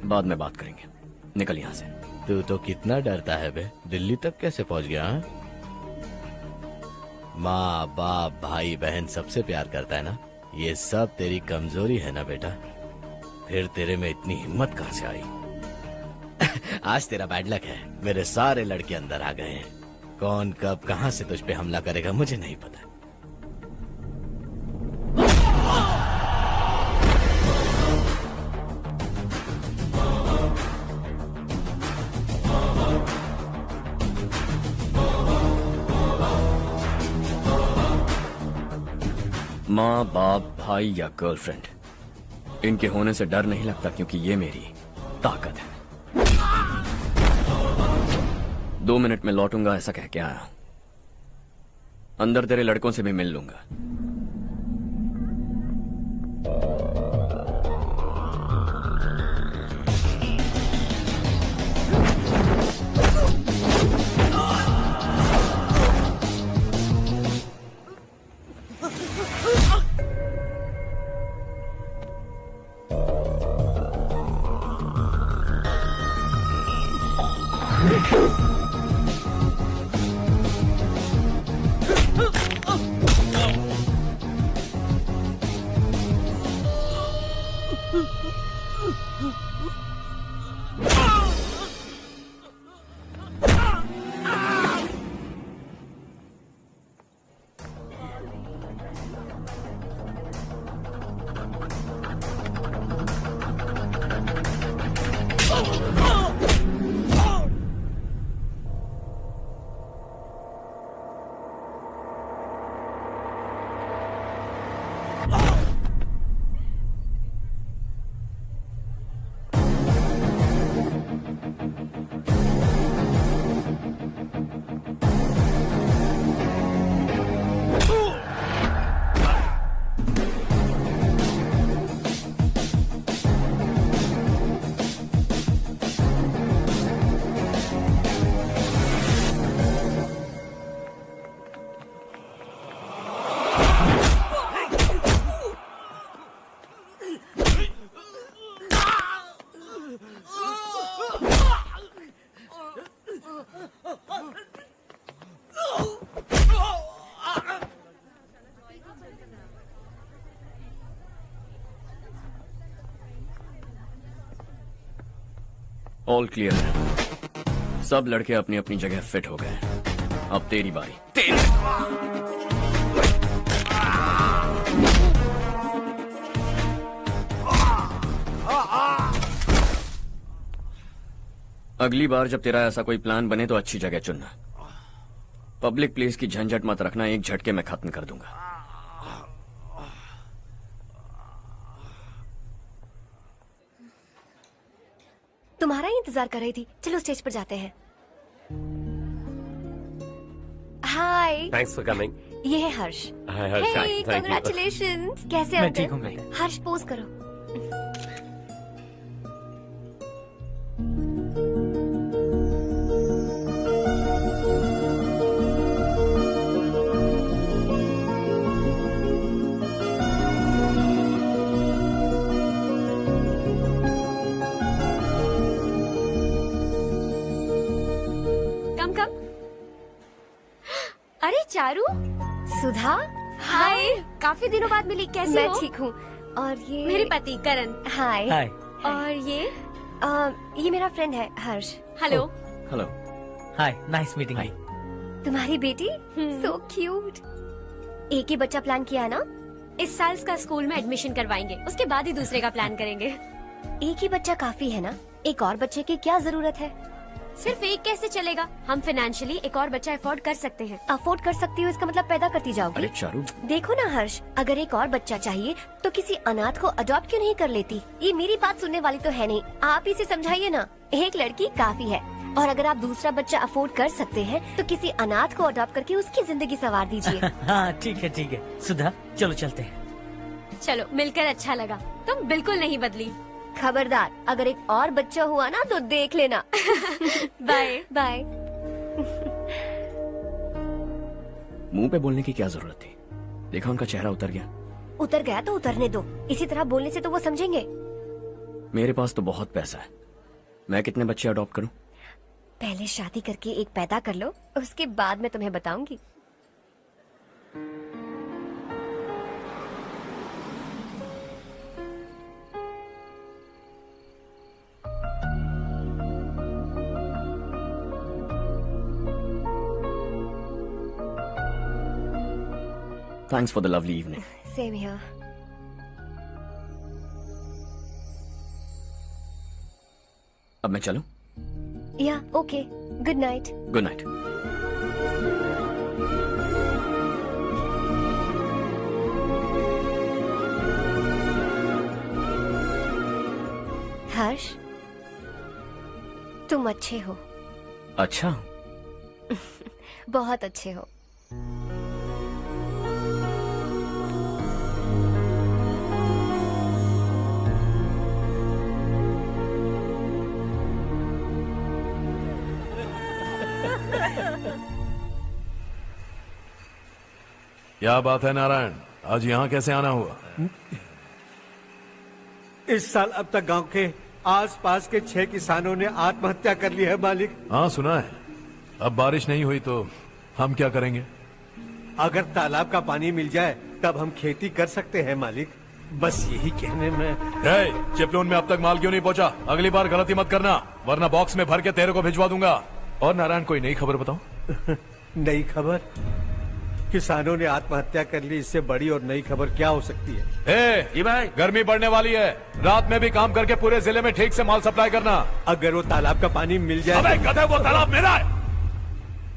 बाद में बात करेंगे, निकल यहाँ से। तू तो कितना डरता है बे, दिल्ली तक कैसे पहुँच गया? हाँ? माँ बाप भाई बहन सबसे प्यार करता है ना, ये सब तेरी कमजोरी है ना बेटा। फिर तेरे में इतनी हिम्मत कहाँ से आई? आज तेरा बैड लक है, मेरे सारे लड़के अंदर आ गए हैं। कौन कब कहां से तुझ पे हमला करेगा मुझे नहीं पता। माँ बाप भाई या गर्लफ्रेंड, इनके होने से डर नहीं लगता, क्योंकि ये मेरी ताकत है। 2 मिनट में लौटूंगा ऐसा कह के आया। अंदर तेरे लड़कों से भी मिल लूंगा। ऑल क्लियर है। सब लड़के अपनी अपनी जगह फिट हो गए। अब तेरी बारी। अगली बार जब तेरा ऐसा कोई प्लान बने तो अच्छी जगह चुनना। पब्लिक प्लेस की झंझट मत रखना, एक झटके में खत्म कर दूंगा। तुम्हारा ही इंतजार कर रही थी। चलो स्टेज पर जाते हैं। हाय। Thanks for coming. ये है Harsh. Hi Harsh, thank you. Congratulations. कैसे मैं अंकल? ठीक हूँ बेटा। हर्ष पोज करो। अरे चारू, सुधा, हाय। काफी दिनों बाद मिली, कैसी हो? मैं ठीक हूँ। और ये मेरे पति करण। हाय। हाय। और ये मेरा फ्रेंड है Harsh. Hello. Hello. Hi, nice meeting you. तुम्हारी बेटी सो क्यूट। एक ही बच्चा प्लान किया है ना? इस साल इसका स्कूल में एडमिशन करवाएंगे, उसके बाद ही दूसरे का प्लान करेंगे। एक ही बच्चा काफी है ना? एक और बच्चे की क्या जरूरत है? सिर्फ एक कैसे चलेगा? हम फाइनेंशियली एक और बच्चा अफोर्ड कर सकते हैं। अफोर्ड कर सकती हो इसका मतलब पैदा करती जाओगी? अरे चारू, देखो ना हर्ष, अगर एक और बच्चा चाहिए तो किसी अनाथ को अडॉप्ट क्यों नहीं कर लेती? ये मेरी बात सुनने वाली तो है नहीं, आप इसे समझाइए ना। एक लड़की काफी है, और अगर आप दूसरा बच्चा अफोर्ड कर सकते हैं तो किसी अनाथ को अडॉप्ट करके उसकी जिंदगी संवार दीजिए। हाँ ठीक है सुधा, चलो चलते हैं। चलो, मिलकर अच्छा लगा। तुम बिल्कुल नहीं बदली। खबरदार, अगर एक और बच्चा हुआ ना तो देख लेना। Bye bye. मुंह पे बोलने की क्या जरूरत थी? देखा उनका चेहरा उतर गया। उतर गया तो उतरने दो, इसी तरह बोलने से तो वो समझेंगे। मेरे पास तो बहुत पैसा है, मैं कितने बच्चे अडॉप्ट करूं? पहले शादी करके एक पैदा कर लो, उसके बाद मैं तुम्हें बताऊंगी। Thanks for the lovely evening. Same here. अब मैं चलूं? Yeah, okay. Good night. Good night. हर्ष, तुम अच्छे हो। अच्छा? बहुत अच्छे हो। क्या बात है नारायण, आज यहाँ कैसे आना हुआ? इस साल अब तक गांव के आसपास के 6 किसानों ने आत्महत्या कर ली है मालिक। हाँ सुना है। अब बारिश नहीं हुई तो हम क्या करेंगे? अगर तालाब का पानी मिल जाए तब हम खेती कर सकते हैं मालिक। बस यही कहने में। चिपलून में अब तक माल क्यों नहीं पहुँचा? अगली बार गलती मत करना, वरना बॉक्स में भर के तेरे को भिजवा दूंगा। और नारायण, कोई नई खबर बताओ। नई खबर? किसानों ने आत्महत्या कर ली, इससे बड़ी और नई खबर क्या हो सकती है? जी भाई, गर्मी बढ़ने वाली है, रात में भी काम करके पूरे जिले में ठीक से माल सप्लाई करना। अगर वो तालाब का पानी मिल जाए। अबे गधे, वो तालाब मेरा है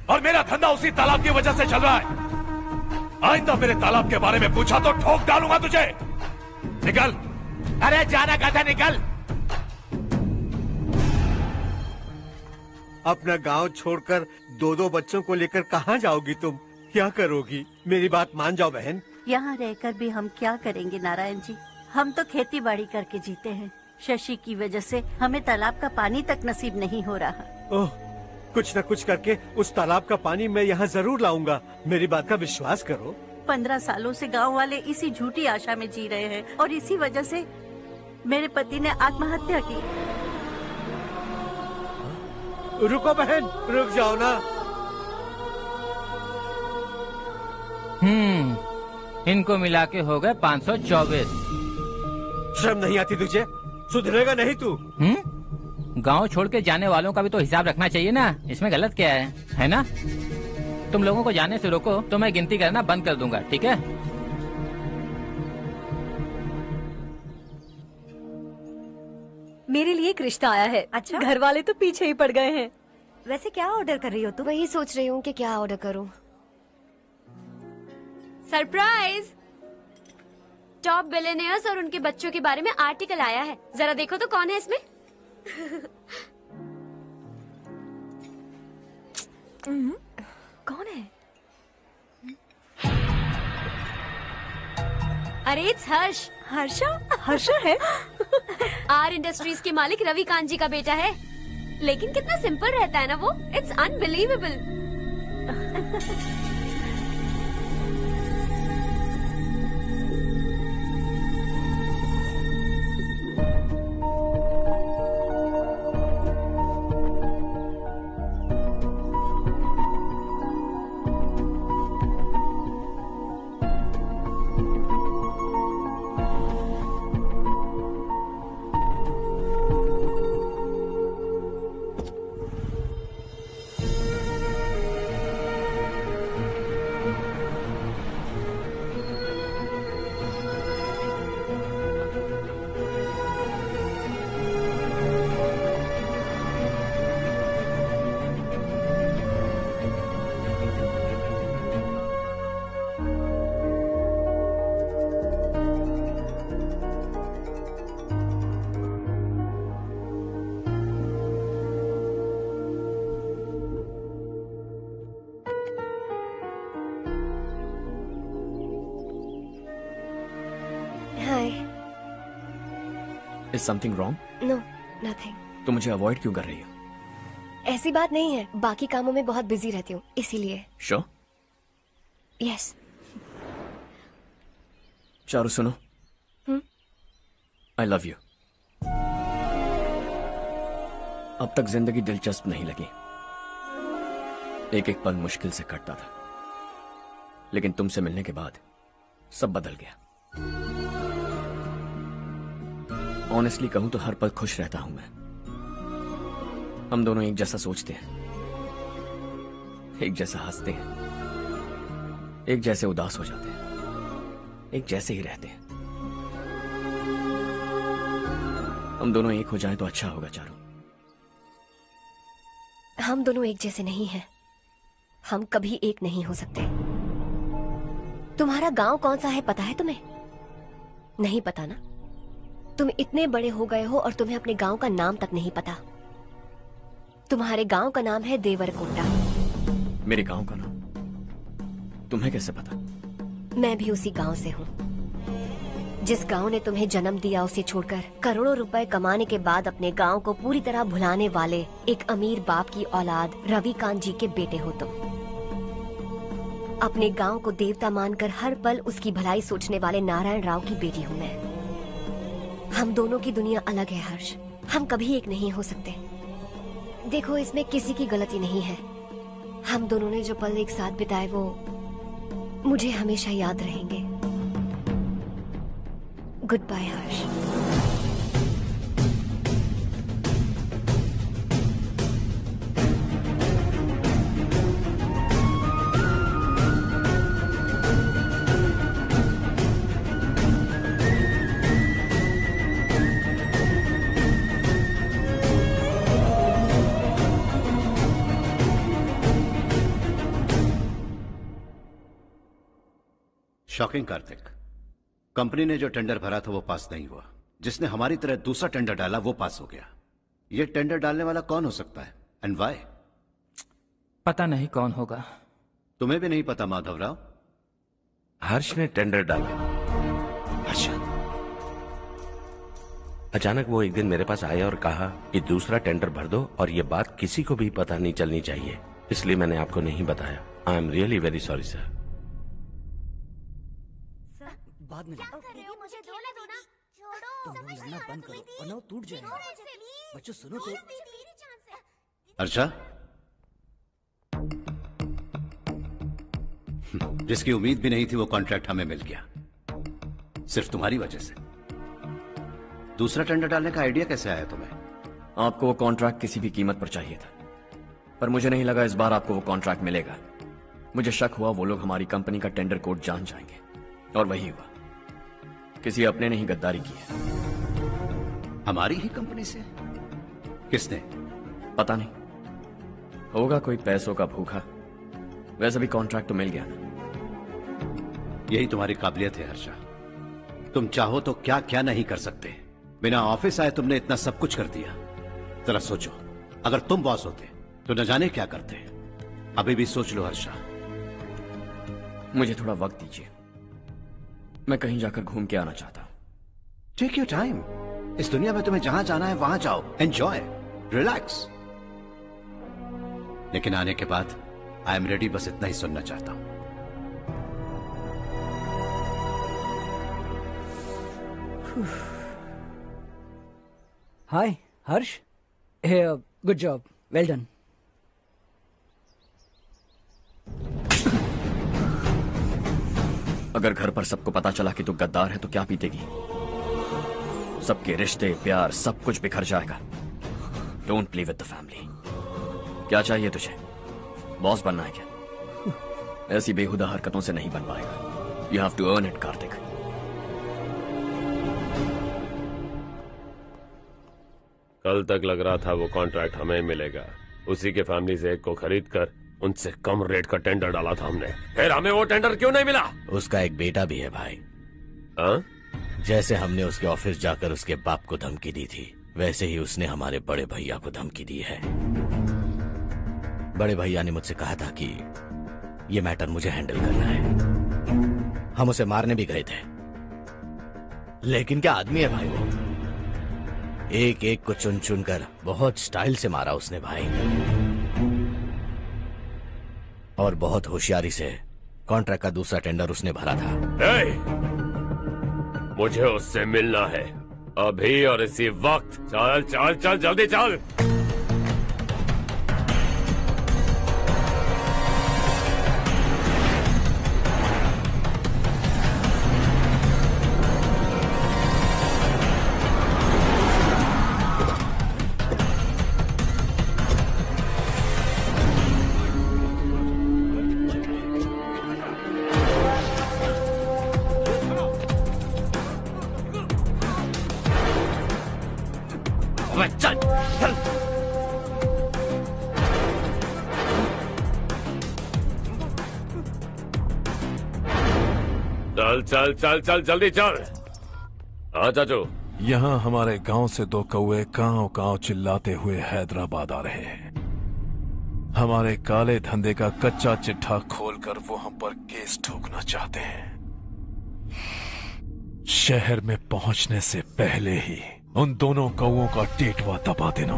और मेरा धंधा उसी तालाब की वजह से चल रहा है। आइंदा मेरे तालाब के बारे में पूछा तो ठोक डालूंगा तुझे। निकल। अरे जाना गधा, निकल। अपना गांव छोड़कर 2-2 बच्चों को लेकर कहाँ जाओगी तुम? क्या करोगी? मेरी बात मान जाओ बहन। यहाँ रहकर भी हम क्या करेंगे नारायण जी? हम तो खेती बाड़ी करके जीते हैं। शशि की वजह से हमें तालाब का पानी तक नसीब नहीं हो रहा। ओह, कुछ न कुछ करके उस तालाब का पानी मैं यहाँ जरूर लाऊंगा। मेरी बात का विश्वास करो। 15 सालों से गांव वाले इसी झूठी आशा में जी रहे हैं और इसी वजह से मेरे पति ने आत्महत्या की। रुको बहन, रुक जाओ ना। इनको मिला के हो गए 524। शर्म नहीं आती तुझे? सुधरेगा नहीं तू? गांव छोड़ के जाने वालों का भी तो हिसाब रखना चाहिए ना। इसमें गलत क्या है ना? तुम लोगों को जाने से रोको तो मैं गिनती करना बंद कर दूंगा, ठीक है? मेरे लिए एक रिश्ता आया है। अच्छा? घर वाले तो पीछे ही पड़ गए हैं। वैसे क्या ऑर्डर कर रही हो तुम? वही सोच रही हूँ कि क्या ऑर्डर करूँ। सरप्राइज! टॉप बिलियनियर्स और उनके बच्चों के बारे में आर्टिकल आया है। जरा देखो तो कौन है इसमें। कौन है? अरे इट्स हर्ष। हर्षा है? आर इंडस्ट्रीज के मालिक रविकांत जी का बेटा है। लेकिन कितना सिंपल रहता है ना वो। It's unbelievable. Is something wrong? No, nothing. तो मुझे अवॉइड क्यों कर रही हो? ऐसी बात नहीं है, बाकी कामों में बहुत बिजी रहती हूँ इसीलिए। श्योर? यस। चारू सुनो, आई लव यू। अब तक जिंदगी दिलचस्प नहीं लगी, एक एक पल मुश्किल से कटता था, लेकिन तुमसे मिलने के बाद सब बदल गया। ऑनेस्टली कहूं तो हर पल खुश रहता हूं मैं। हम दोनों एक जैसा सोचते हैं, एक जैसा हंसते हैं, एक जैसे उदास हो जाते हैं, एक जैसे ही रहते हैं। हम दोनों एक हो जाएं तो अच्छा होगा चारू। हम दोनों एक जैसे नहीं हैं। हम कभी एक नहीं हो सकते। तुम्हारा गांव कौन सा है पता है तुम्हें? नहीं पता ना? तुम इतने बड़े हो गए हो और तुम्हें अपने गांव का नाम तक नहीं पता। तुम्हारे गांव का नाम है देवरकोटा। मेरे गांव का नाम तुम्हें कैसे पता? मैं भी उसी गांव से हूँ। जिस गांव ने तुम्हें जन्म दिया उसे छोड़कर करोड़ों रुपए कमाने के बाद अपने गांव को पूरी तरह भुलाने वाले एक अमीर बाप की औलाद रविकांत जी के बेटे हो तुम। अपने गांव को देवता मानकर हर पल उसकी भलाई सोचने वाले नारायण राव की बेटी हूँ मैं। हम दोनों की दुनिया अलग है हर्ष, हम कभी एक नहीं हो सकते। देखो इसमें किसी की गलती नहीं है। हम दोनों ने जो पल एक साथ बिताए वो मुझे हमेशा याद रहेंगे। गुड बाय हर्ष। शॉकिंग कार्तिक, कंपनी ने जो टेंडर भरा था वो पास नहीं हुआ। जिसने हमारी तरह दूसरा टेंडर डाला वो पास हो गया। ये टेंडर डालने वाला कौन हो सकता है एंड व्हाई? पता नहीं कौन होगा। तुम्हें भी नहीं पता माधवराव? हर्ष ने टेंडर डाला। अच्छा। अचानक वो एक दिन मेरे पास आया और कहा कि दूसरा टेंडर भर दो और ये बात किसी को भी पता नहीं चलनी चाहिए, इसलिए मैंने आपको नहीं बताया। I am really very sorry sir. बाद में मुझे धोने दो ना। तुम लोग लड़ना बंद करो वरना वो टूट जाएगा। बच्चों सुनो तो। अर्षा, जिसकी उम्मीद भी नहीं थी वो कॉन्ट्रैक्ट हमें मिल गया, सिर्फ तुम्हारी वजह से। दूसरा टेंडर डालने का आइडिया कैसे आया तुम्हें? आपको वो कॉन्ट्रैक्ट किसी भी कीमत पर चाहिए था, पर मुझे नहीं लगा इस बार आपको वो कॉन्ट्रैक्ट मिलेगा। मुझे शक हुआ वो लोग हमारी कंपनी का टेंडर कोड जान जाएंगे, और वही हुआ। किसी अपने ने ही गद्दारी की है। हमारी ही कंपनी से? किसने? पता नहीं, होगा कोई पैसों का भूखा। वैसे भी कॉन्ट्रैक्ट तो मिल गया ना। यही तुम्हारी काबिलियत है हर्षा, तुम चाहो तो क्या क्या नहीं कर सकते। बिना ऑफिस आए तुमने इतना सब कुछ कर दिया। जरा सोचो, अगर तुम बॉस होते तो न जाने क्या करते। अभी भी सोच लो हर्षा। मुझे थोड़ा वक्त दीजिए, मैं कहीं जाकर घूम के आना चाहता हूं। Take your time. इस दुनिया में तुम्हें जहां जाना है वहां जाओ, एंजॉय, रिलैक्स। लेकिन आने के बाद आई एम रेडी, बस इतना ही सुनना चाहता हूं। हाय हर्ष, गुड जॉब, वेल डन। अगर घर पर सबको पता चला कि तू गद्दार है तो क्या पीतेगी? सबके रिश्ते, प्यार, सब कुछ बिखर जाएगा। Don't play with the family. क्या चाहिए तुझे? बॉस बनना है क्या? ऐसी बेहुदा हरकतों से नहीं बन पाएगा। You have to earn it Kartik. कल तक लग रहा था वो कॉन्ट्रैक्ट हमें मिलेगा। उसी के फैमिली से एक को खरीद कर उनसे कम रेट का टेंडर डाला था हमने, फिर हमें वो टेंडर क्यों नहीं मिला? उसका एक बेटा भी है भाई। हाँ? जैसे हमने उसके ऑफिस जाकर उसके बाप को धमकी दी थी, वैसे ही उसने हमारे बड़े भैया को धमकी दी है। बड़े भैया ने मुझसे कहा था कि ये मैटर मुझे हैंडल करना है। हम उसे मारने भी गए थे, लेकिन क्या आदमी है भाई वो। एक एक को चुन चुन कर बहुत स्टाइल से मारा उसने भाई, और बहुत होशियारी से कॉन्ट्रैक्ट का दूसरा टेंडर उसने भरा था। मुझे उससे मिलना है अभी और इसी वक्त। चल चल चल जल्दी चल। चल चल। चल चल चल चल जल्दी चल। हाँ चाचू। यहाँ हमारे गांव से 2 कौवे कांव कांव चिल्लाते हुए हैदराबाद आ रहे हैं। हमारे काले धंधे का कच्चा चिट्ठा खोलकर वो हम पर केस ठोकना चाहते हैं। शहर में पहुंचने से पहले ही उन दोनों कौवों का टेटवा दबा देना।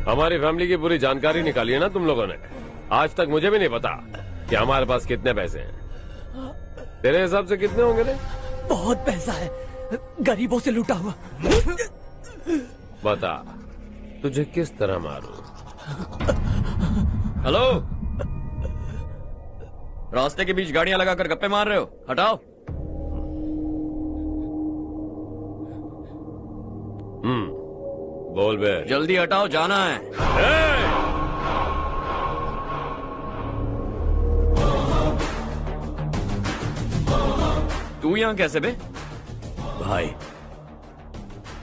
हमारी फैमिली की पूरी जानकारी निकाली है ना तुम लोगों ने। आज तक मुझे भी नहीं पता कि हमारे पास कितने पैसे हैं। तेरे हिसाब से कितने होंगे रे? बहुत पैसा है, गरीबों से लूटा हुआ। बता तुझे किस तरह मारूं? हेलो, रास्ते के बीच गाड़ियां लगाकर गप्पे मार रहे हो? हटाओ। बोल बे। जल्दी हटाओ, जाना है। तू यहाँ कैसे बे? भाई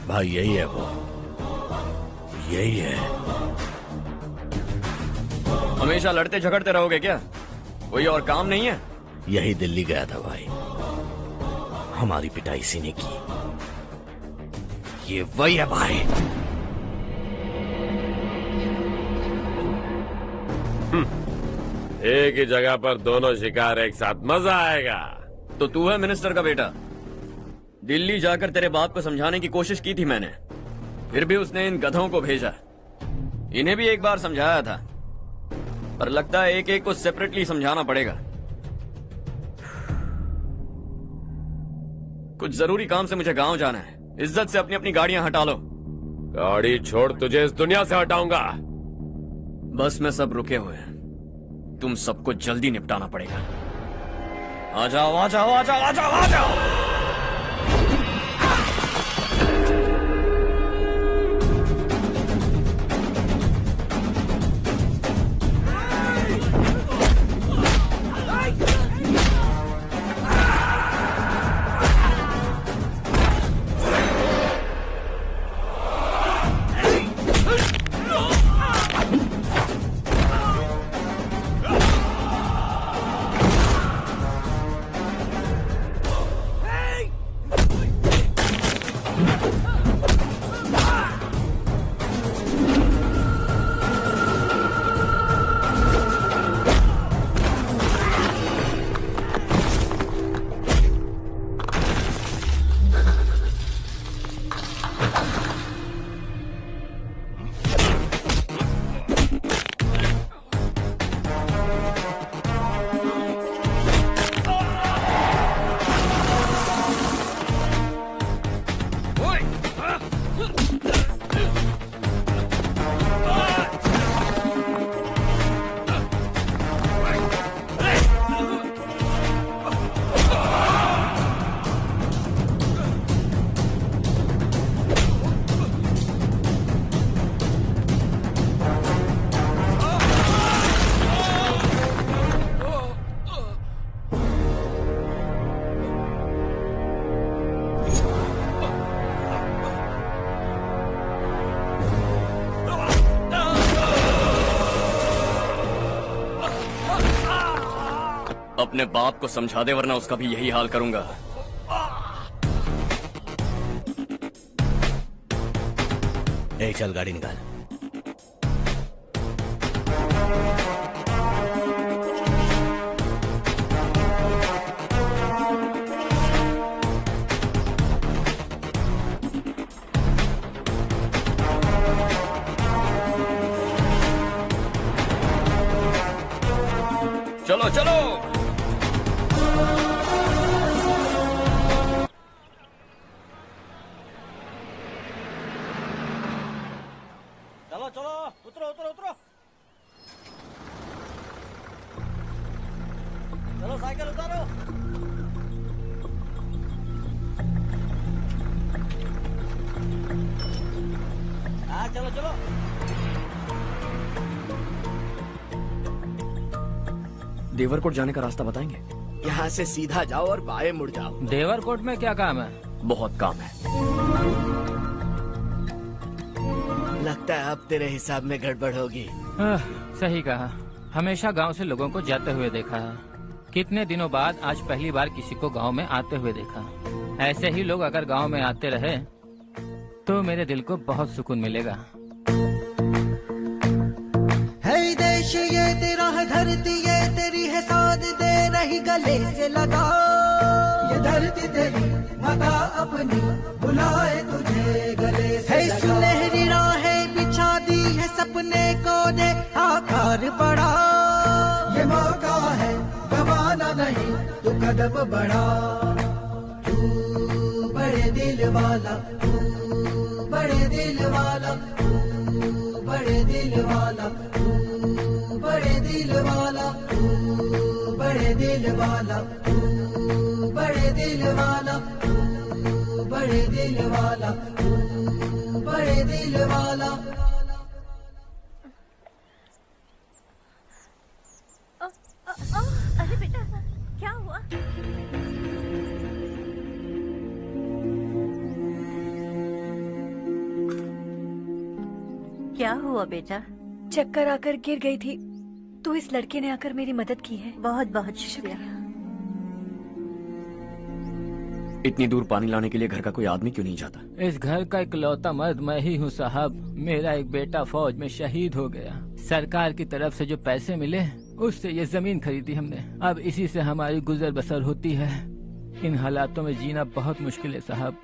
भाई यही है वो, यही है। हमेशा लड़ते झगड़ते रहोगे क्या? कोई और काम नहीं है? यही दिल्ली गया था भाई, हमारी पिटाई इसी ने की। ये वही है भाई। एक ही जगह पर दोनों शिकार एक साथ, मजा आएगा। तो तू है मिनिस्टर का बेटा? दिल्ली जाकर तेरे बाप को समझाने की कोशिश की थी मैंने, फिर भी उसने इन गधों को भेजा। इन्हें भी एक बार समझाया था, पर लगता है एक एक को सेपरेटली समझाना पड़ेगा। कुछ जरूरी काम से मुझे गांव जाना है। इज्जत से अपनी अपनी गाड़ियां हटा लो। गाड़ी छोड़, तुझे इस दुनिया से हटाऊंगा। बस में सब रुके हुए हैं, तुम सबको जल्दी निपटाना पड़ेगा। आ जाओ आ जाओ आ जाओ आ जाओ आ जाओ। अपने बाप को समझा दे वरना उसका भी यही हाल करूंगा। ए, चल गाड़ी निकाल। चलो चलो। चलो चलो, उतरो उतरो उतरो। चलो साइकिल उतारो। हाँ चलो चलो। देवरकोट जाने का रास्ता बताएंगे? यहाँ से सीधा जाओ और बाएं मुड़ जाओ। देवरकोट में क्या काम है? बहुत काम है। लगता है अब तेरे हिसाब में गड़बड़ होगी। सही कहा। हमेशा गांव से लोगों को जाते हुए देखा है। कितने दिनों बाद आज पहली बार किसी को गांव में आते हुए देखा। ऐसे ही लोग अगर गांव में आते रहे तो मेरे दिल को बहुत सुकून मिलेगा। है देश ये तेरा है, धरती ये तेरी है, साथ दे रही गले से लगा। ये धरती तेरी माता अपनी बुलाए तुझे गले से लगा। सुनहरी राहें बिछा दी है, सपने को दे आकार बढ़ा। ये मौका है गवाना नहीं, तू कदम बढ़ा। तू बड़े दिल वाला, तू बड़े दिल वाला, तू बड़े दिल वाला, तू बड़े दिल वाला, तू बड़े दिल वाला, तू बड़े दिल वाला, तू बड़े दिल वाला, तू बड़े दिल वाला। अरे बेटा क्या हुआ? क्या हुआ बेटा? चक्कर आकर गिर गई थी तो इस लड़के ने आकर मेरी मदद की है। बहुत बहुत शुक्रिया। इतनी दूर पानी लाने के लिए घर का कोई आदमी क्यों नहीं जाता? इस घर का इकलौता मर्द मैं ही हूँ साहब। मेरा एक बेटा फौज में शहीद हो गया। सरकार की तरफ से जो पैसे मिले उससे ये जमीन खरीदी हमने। अब इसी से हमारी गुजर बसर होती है। इन हालातों में जीना बहुत मुश्किल है साहब।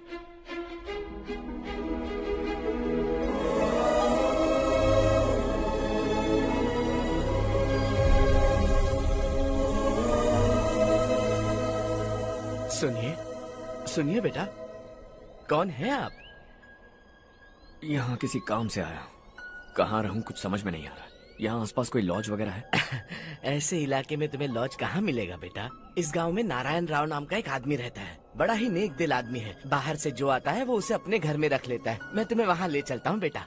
सुनिए सुनिए बेटा, कौन है आप? यहाँ किसी काम से आया। कहाँ रहूं कुछ समझ में नहीं आ रहा। यहाँ आसपास कोई लॉज वगैरह है? ऐसे इलाके में तुम्हें लॉज कहाँ मिलेगा बेटा? इस गांव में नारायण राव नाम का एक आदमी रहता है। बड़ा ही नेक दिल आदमी है। बाहर से जो आता है वो उसे अपने घर में रख लेता है। मैं तुम्हें वहाँ ले चलता हूँ बेटा।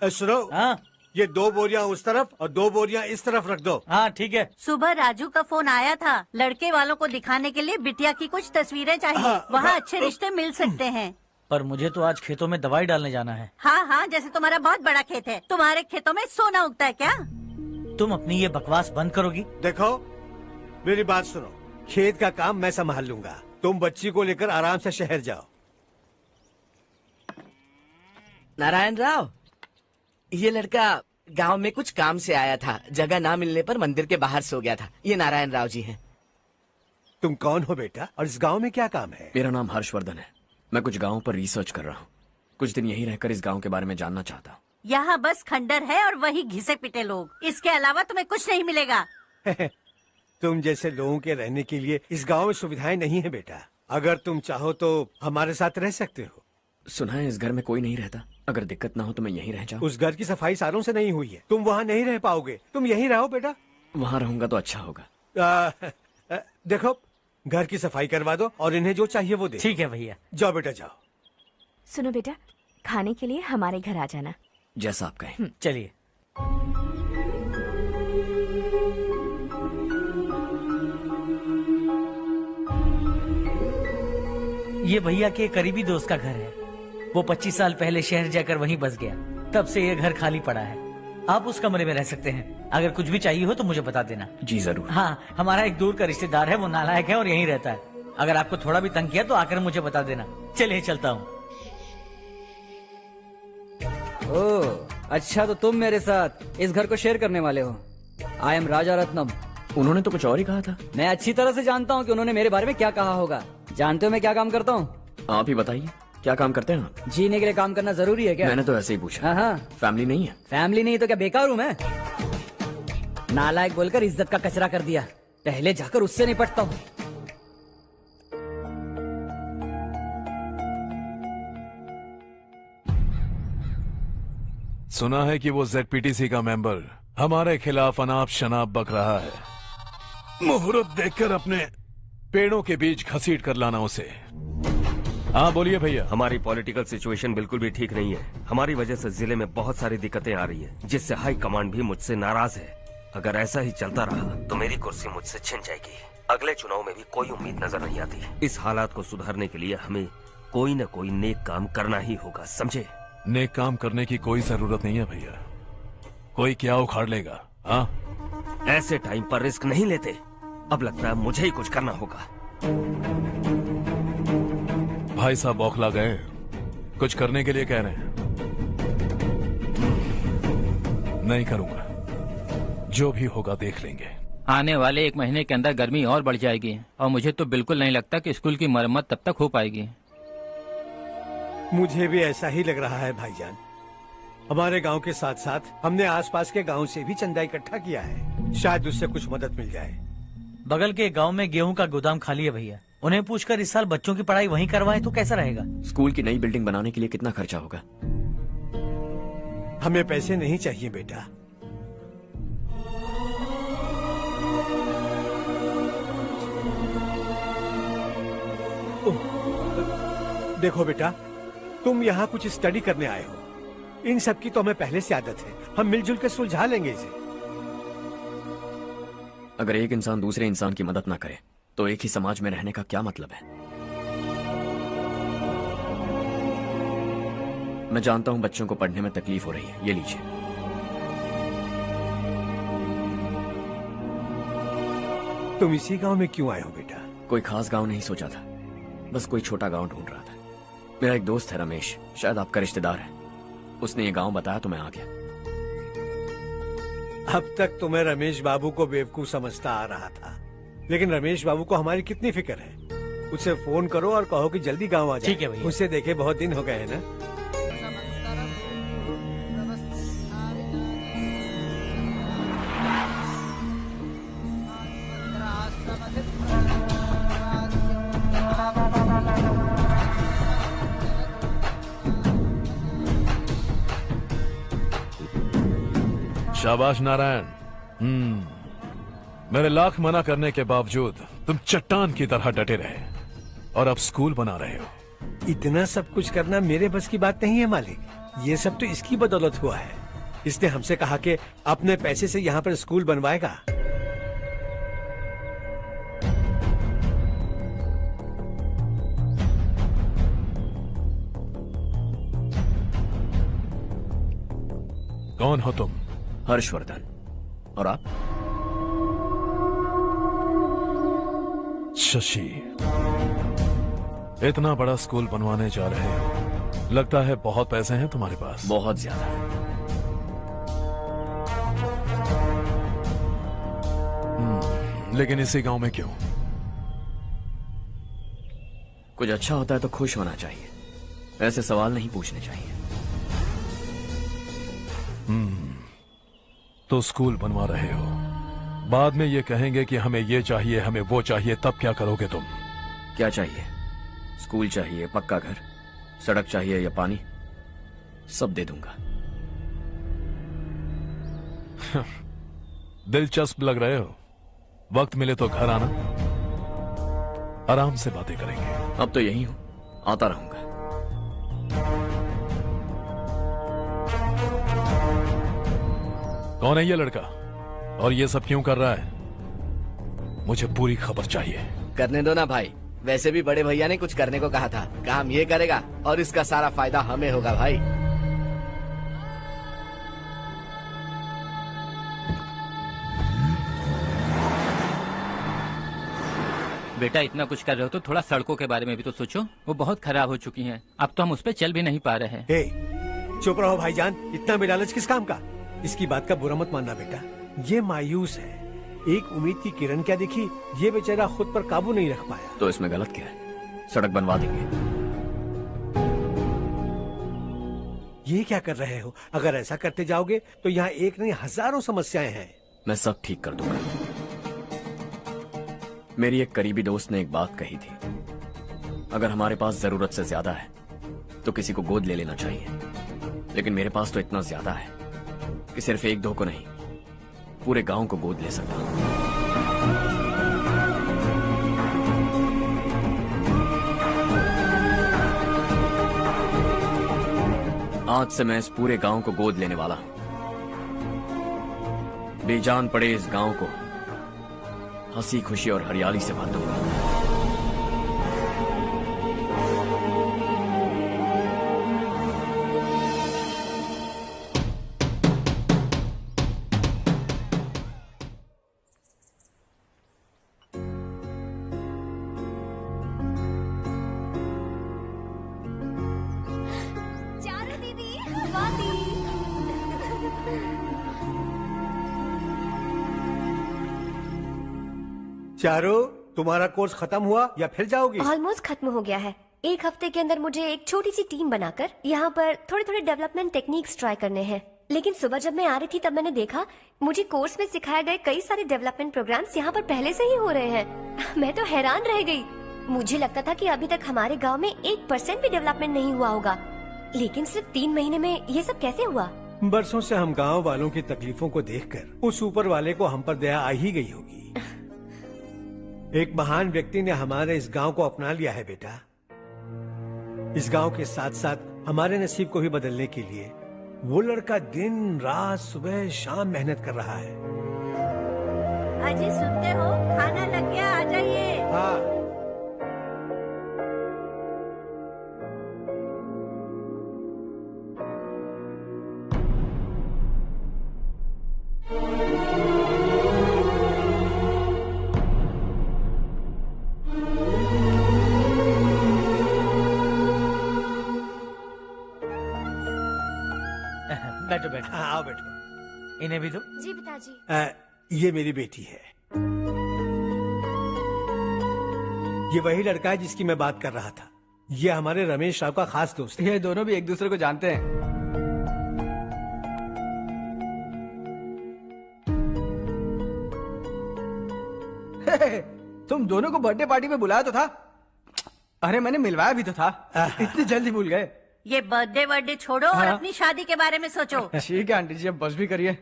सुनो, ये 2 बोरियां उस तरफ और 2 बोरियां इस तरफ रख दो। हाँ ठीक है। सुबह राजू का फोन आया था। लड़के वालों को दिखाने के लिए बिटिया की कुछ तस्वीरें चाहिए। वहाँ अच्छे रिश्ते मिल सकते हैं। पर मुझे तो आज खेतों में दवाई डालने जाना है। हाँ हाँ, जैसे तुम्हारा बहुत बड़ा खेत है। तुम्हारे खेतों में सोना उगता है क्या? तुम अपनी ये बकवास बंद करोगी? देखो मेरी बात सुनो, खेत का काम मैं संभाल लूंगा। तुम बच्ची को लेकर आराम से शहर जाओ। नारायण राव, ये लड़का गांव में कुछ काम से आया था। जगह ना मिलने पर मंदिर के बाहर सो गया था। ये नारायण राव जी हैं। तुम कौन हो बेटा और इस गांव में क्या काम है? मेरा नाम हर्षवर्धन है। मैं कुछ गाँव पर रिसर्च कर रहा हूँ। कुछ दिन यहीं रहकर इस गाँव के बारे में जानना चाहता हूँ। यहाँ बस खंडर है और वही घिसे पिटे लोग। इसके अलावा तुम्हें कुछ नहीं मिलेगा। तुम जैसे लोगों के रहने के लिए इस गांव में सुविधाएं नहीं है बेटा। अगर तुम चाहो तो हमारे साथ रह सकते हो। सुना है इस घर में कोई नहीं रहता। अगर दिक्कत ना हो तो मैं यहीं रह जाऊँ। उस घर की सफाई सालों से नहीं हुई है। तुम वहाँ नहीं रह पाओगे। तुम यहीं रहो बेटा। वहाँ रहूंगा तो अच्छा होगा। देखो, घर की सफाई करवा दो और इन्हें जो चाहिए वो दे। ठीक है भैया। जाओ बेटा जाओ। सुनो बेटा, खाने के लिए हमारे घर आ जाना। जैसा आप कहें। चलिए। ये भैया के करीबी दोस्त का घर है। वो 25 साल पहले शहर जाकर वहीं बस गया। तब से ये घर खाली पड़ा है। आप उस कमरे में रह सकते हैं। अगर कुछ भी चाहिए हो तो मुझे बता देना। जी जरूर। हाँ, हमारा एक दूर का रिश्तेदार है, वो नालायक है और यहीं रहता है। अगर आपको थोड़ा भी तंग किया तो आकर मुझे बता देना। चलिए चलता हूँ। ओह अच्छा, तो तुम मेरे साथ इस घर को शेयर करने वाले हो। आई एम राजा रत्नम। उन्होंने तो कुछ और ही कहा था। मैं अच्छी तरह से जानता हूँ कि उन्होंने मेरे बारे में क्या कहा होगा। जानते हो मैं क्या काम करता हूँ? आप ही बताइए, क्या काम करते हैं आप? जीने के लिए काम करना जरूरी है क्या? मैंने तो ऐसे ही पूछा। हाँ हाँ। फैमिली नहीं है? फैमिली नहीं तो क्या बेकार हूँ मैं? नालायक बोलकर इज्जत का कचरा कर दिया। पहले जाकर उससे निपटता हूँ। सुना है कि वो ZPTC का मेंबर हमारे खिलाफ अनाप शनाप बक रहा है। मुहूर्त देखकर अपने पेड़ों के बीच घसीट कर लाना उसे। हाँ बोलिए भैया। हमारी पॉलिटिकल सिचुएशन बिल्कुल भी ठीक नहीं है। हमारी वजह से जिले में बहुत सारी दिक्कतें आ रही है, जिससे हाई कमांड भी मुझसे नाराज है। अगर ऐसा ही चलता रहा तो मेरी कुर्सी मुझसे छिन जाएगी। अगले चुनाव में भी कोई उम्मीद नजर नहीं आती। इस हालात को सुधारने के लिए हमें कोई न कोई नेक काम करना ही होगा, समझे? नेक काम करने की कोई जरूरत नहीं है भैया। कोई क्या उखाड़ लेगा? हाँ, ऐसे टाइम पर रिस्क नहीं लेते। अब लगता है मुझे ही कुछ करना होगा। भाई साहब बौखला गए, कुछ करने के लिए कह रहे हैं। नहीं करूंगा, जो भी होगा देख लेंगे। आने वाले 1 महीने के अंदर गर्मी और बढ़ जाएगी और मुझे तो बिल्कुल नहीं लगता कि स्कूल की मरम्मत तब तक हो पाएगी। मुझे भी ऐसा ही लग रहा है भाईजान। हमारे गांव के साथ साथ हमने आसपास के गांव से भी चंदा इकट्ठा किया है, शायद उससे कुछ मदद मिल जाए। बगल के गांव में गेहूं का गोदाम खाली है भैया। उन्हें पूछकर इस साल बच्चों की पढ़ाई वहीं करवाएं तो कैसा रहेगा? स्कूल की नई बिल्डिंग बनाने के लिए कितना खर्चा होगा? हमें पैसे नहीं चाहिए बेटा। देखो बेटा, तुम यहाँ कुछ स्टडी करने आए हो। इन सब की तो हमें पहले से आदत है। हम मिलजुल के सुलझा लेंगे इसे। अगर एक इंसान दूसरे इंसान की मदद ना करे तो एक ही समाज में रहने का क्या मतलब है? मैं जानता हूं बच्चों को पढ़ने में तकलीफ हो रही है, ये लीजिए। तुम इसी गांव में क्यों आए हो बेटा? कोई खास गांव नहीं सोचा था, बस कोई छोटा गांव ढूंढ रहा था। मेरा एक दोस्त है रमेश, शायद आपका रिश्तेदार है। उसने ये गांव बताया तो मैं आ गया। अब तक तो मैं रमेश बाबू को बेवकूफ समझता आ रहा था, लेकिन रमेश बाबू को हमारी कितनी फिक्र है। उसे फोन करो और कहो कि जल्दी गांव आ जाए। ठीक है भैया। उसे देखे बहुत दिन हो गए हैं ना। शाबाश नारायण। मेरे लाख मना करने के बावजूद तुम चट्टान की तरह डटे रहे और अब स्कूल बना रहे हो। इतना सब कुछ करना मेरे बस की बात नहीं है मालिक। ये सब तो इसकी बदौलत हुआ है। इसने हमसे कहा कि अपने पैसे से यहाँ पर स्कूल बनवाएगा। कौन हो तुम? हर्षवर्धन। और आप? शशि। इतना बड़ा स्कूल बनवाने जा रहे हो, लगता है बहुत पैसे हैं तुम्हारे पास। बहुत ज्यादा। लेकिन इसी गांव में क्यों? कुछ अच्छा होता है तो खुश होना चाहिए, ऐसे सवाल नहीं पूछने चाहिए। तो स्कूल बनवा रहे हो, बाद में ये कहेंगे कि हमें ये चाहिए, हमें वो चाहिए, तब क्या करोगे तुम? क्या चाहिए? स्कूल चाहिए, पक्का घर, सड़क चाहिए या पानी, सब दे दूंगा। दिलचस्प लग रहे हो। वक्त मिले तो घर आना, आराम से बातें करेंगे। अब तो यही हूं, आता रहूंगा। कौन है ये लड़का और ये सब क्यों कर रहा है? मुझे पूरी खबर चाहिए। करने दो ना भाई, वैसे भी बड़े भैया ने कुछ करने को कहा था। काम ये करेगा और इसका सारा फायदा हमें होगा भाई। बेटा इतना कुछ कर रहे हो तो थोड़ा सड़कों के बारे में भी तो सोचो, वो बहुत खराब हो चुकी हैं। अब तो हम उस पर चल भी नहीं पा रहे हैं। चुप रहो भाईजान, इतना बेलालच किस काम का? इसकी बात का बुरा मत मानना बेटा, ये मायूस है। एक उम्मीद की किरण क्या देखी, ये बेचारा खुद पर काबू नहीं रख पाया। तो इसमें गलत क्या है? सड़क बनवा देंगे। ये क्या कर रहे हो? अगर ऐसा करते जाओगे तो यहाँ एक नहीं हजारों समस्याएं हैं। मैं सब ठीक कर दूंगा। मेरी एक करीबी दोस्त ने एक बात कही थी, अगर हमारे पास जरूरत से ज्यादा है तो किसी को गोद ले लेना चाहिए, लेकिन मेरे पास तो इतना ज्यादा है कि सिर्फ एक दो को नहीं, पूरे गांव को गोद ले सकता हूं। आज से मैं इस पूरे गांव को गोद लेने वाला हूं। बेजान पड़े इस गांव को हंसी खुशी और हरियाली से भर दूंगा। चारो, तुम्हारा कोर्स खत्म हुआ या फिर जाओगी? ऑलमोस्ट खत्म हो गया है। एक हफ्ते के अंदर मुझे एक छोटी सी टीम बनाकर यहाँ पर थोड़े थोड़े डेवलपमेंट टेक्निक्स ट्राई करने हैं। लेकिन सुबह जब मैं आ रही थी तब मैंने देखा मुझे कोर्स में सिखाए गए कई सारे डेवलपमेंट प्रोग्राम्स यहाँ पर पहले से ही हो रहे हैं। मैं तो हैरान रह गई। मुझे लगता था कि अभी तक हमारे गाँव में 1% भी डेवलपमेंट नहीं हुआ होगा, लेकिन सिर्फ 3 महीने में ये सब कैसे हुआ? बरसों से हम गाँव वालों की तकलीफों को देखकर उस ऊपर वाले को हम पर दया आ ही गई होगी। एक महान व्यक्ति ने हमारे इस गांव को अपना लिया है बेटा। इस गांव के साथ साथ हमारे नसीब को भी बदलने के लिए वो लड़का दिन रात सुबह शाम मेहनत कर रहा है। अजी सुनते हो, खाना लग गया, आ जाइए। हाँ। बैठो बैठो। हाँ, आओ बैठो। इन्हें भी दो। जी पिताजी। ये मेरी बेटी है। ये वही लड़का है जिसकी मैं बात कर रहा था। ये हमारे रमेश राव का खास दोस्त है। ये दोनों भी एक दूसरे को जानते हैं। तुम दोनों को बर्थडे पार्टी में बुलाया तो था। अरे मैंने मिलवाया भी तो था। इतनी जल्दी भूल गए। ये बर्थडे वर्डे छोड़ो और हाँ? अपनी शादी के बारे में सोचो। ठीक है आंटी जी, अब बस भी करिए।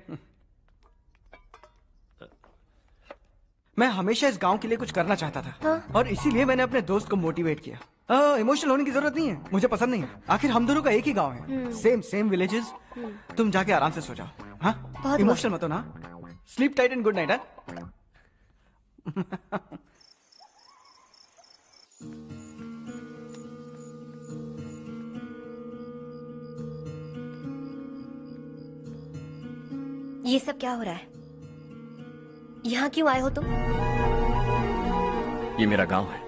मैं हमेशा इस गांव के लिए कुछ करना चाहता था। हाँ? और इसीलिए मैंने अपने दोस्त को मोटिवेट किया। इमोशनल होने की जरूरत नहीं है, मुझे पसंद नहीं है। आखिर हम दोनों का एक ही गांव है, सेम विलेजेस। तुम जाके आराम से सो जाओ। हाँ, इमोशनल मत हो ना। Sleep tight and good night. ये सब क्या हो रहा है? यहाँ क्यों आए हो तुम? ये मेरा गांव है।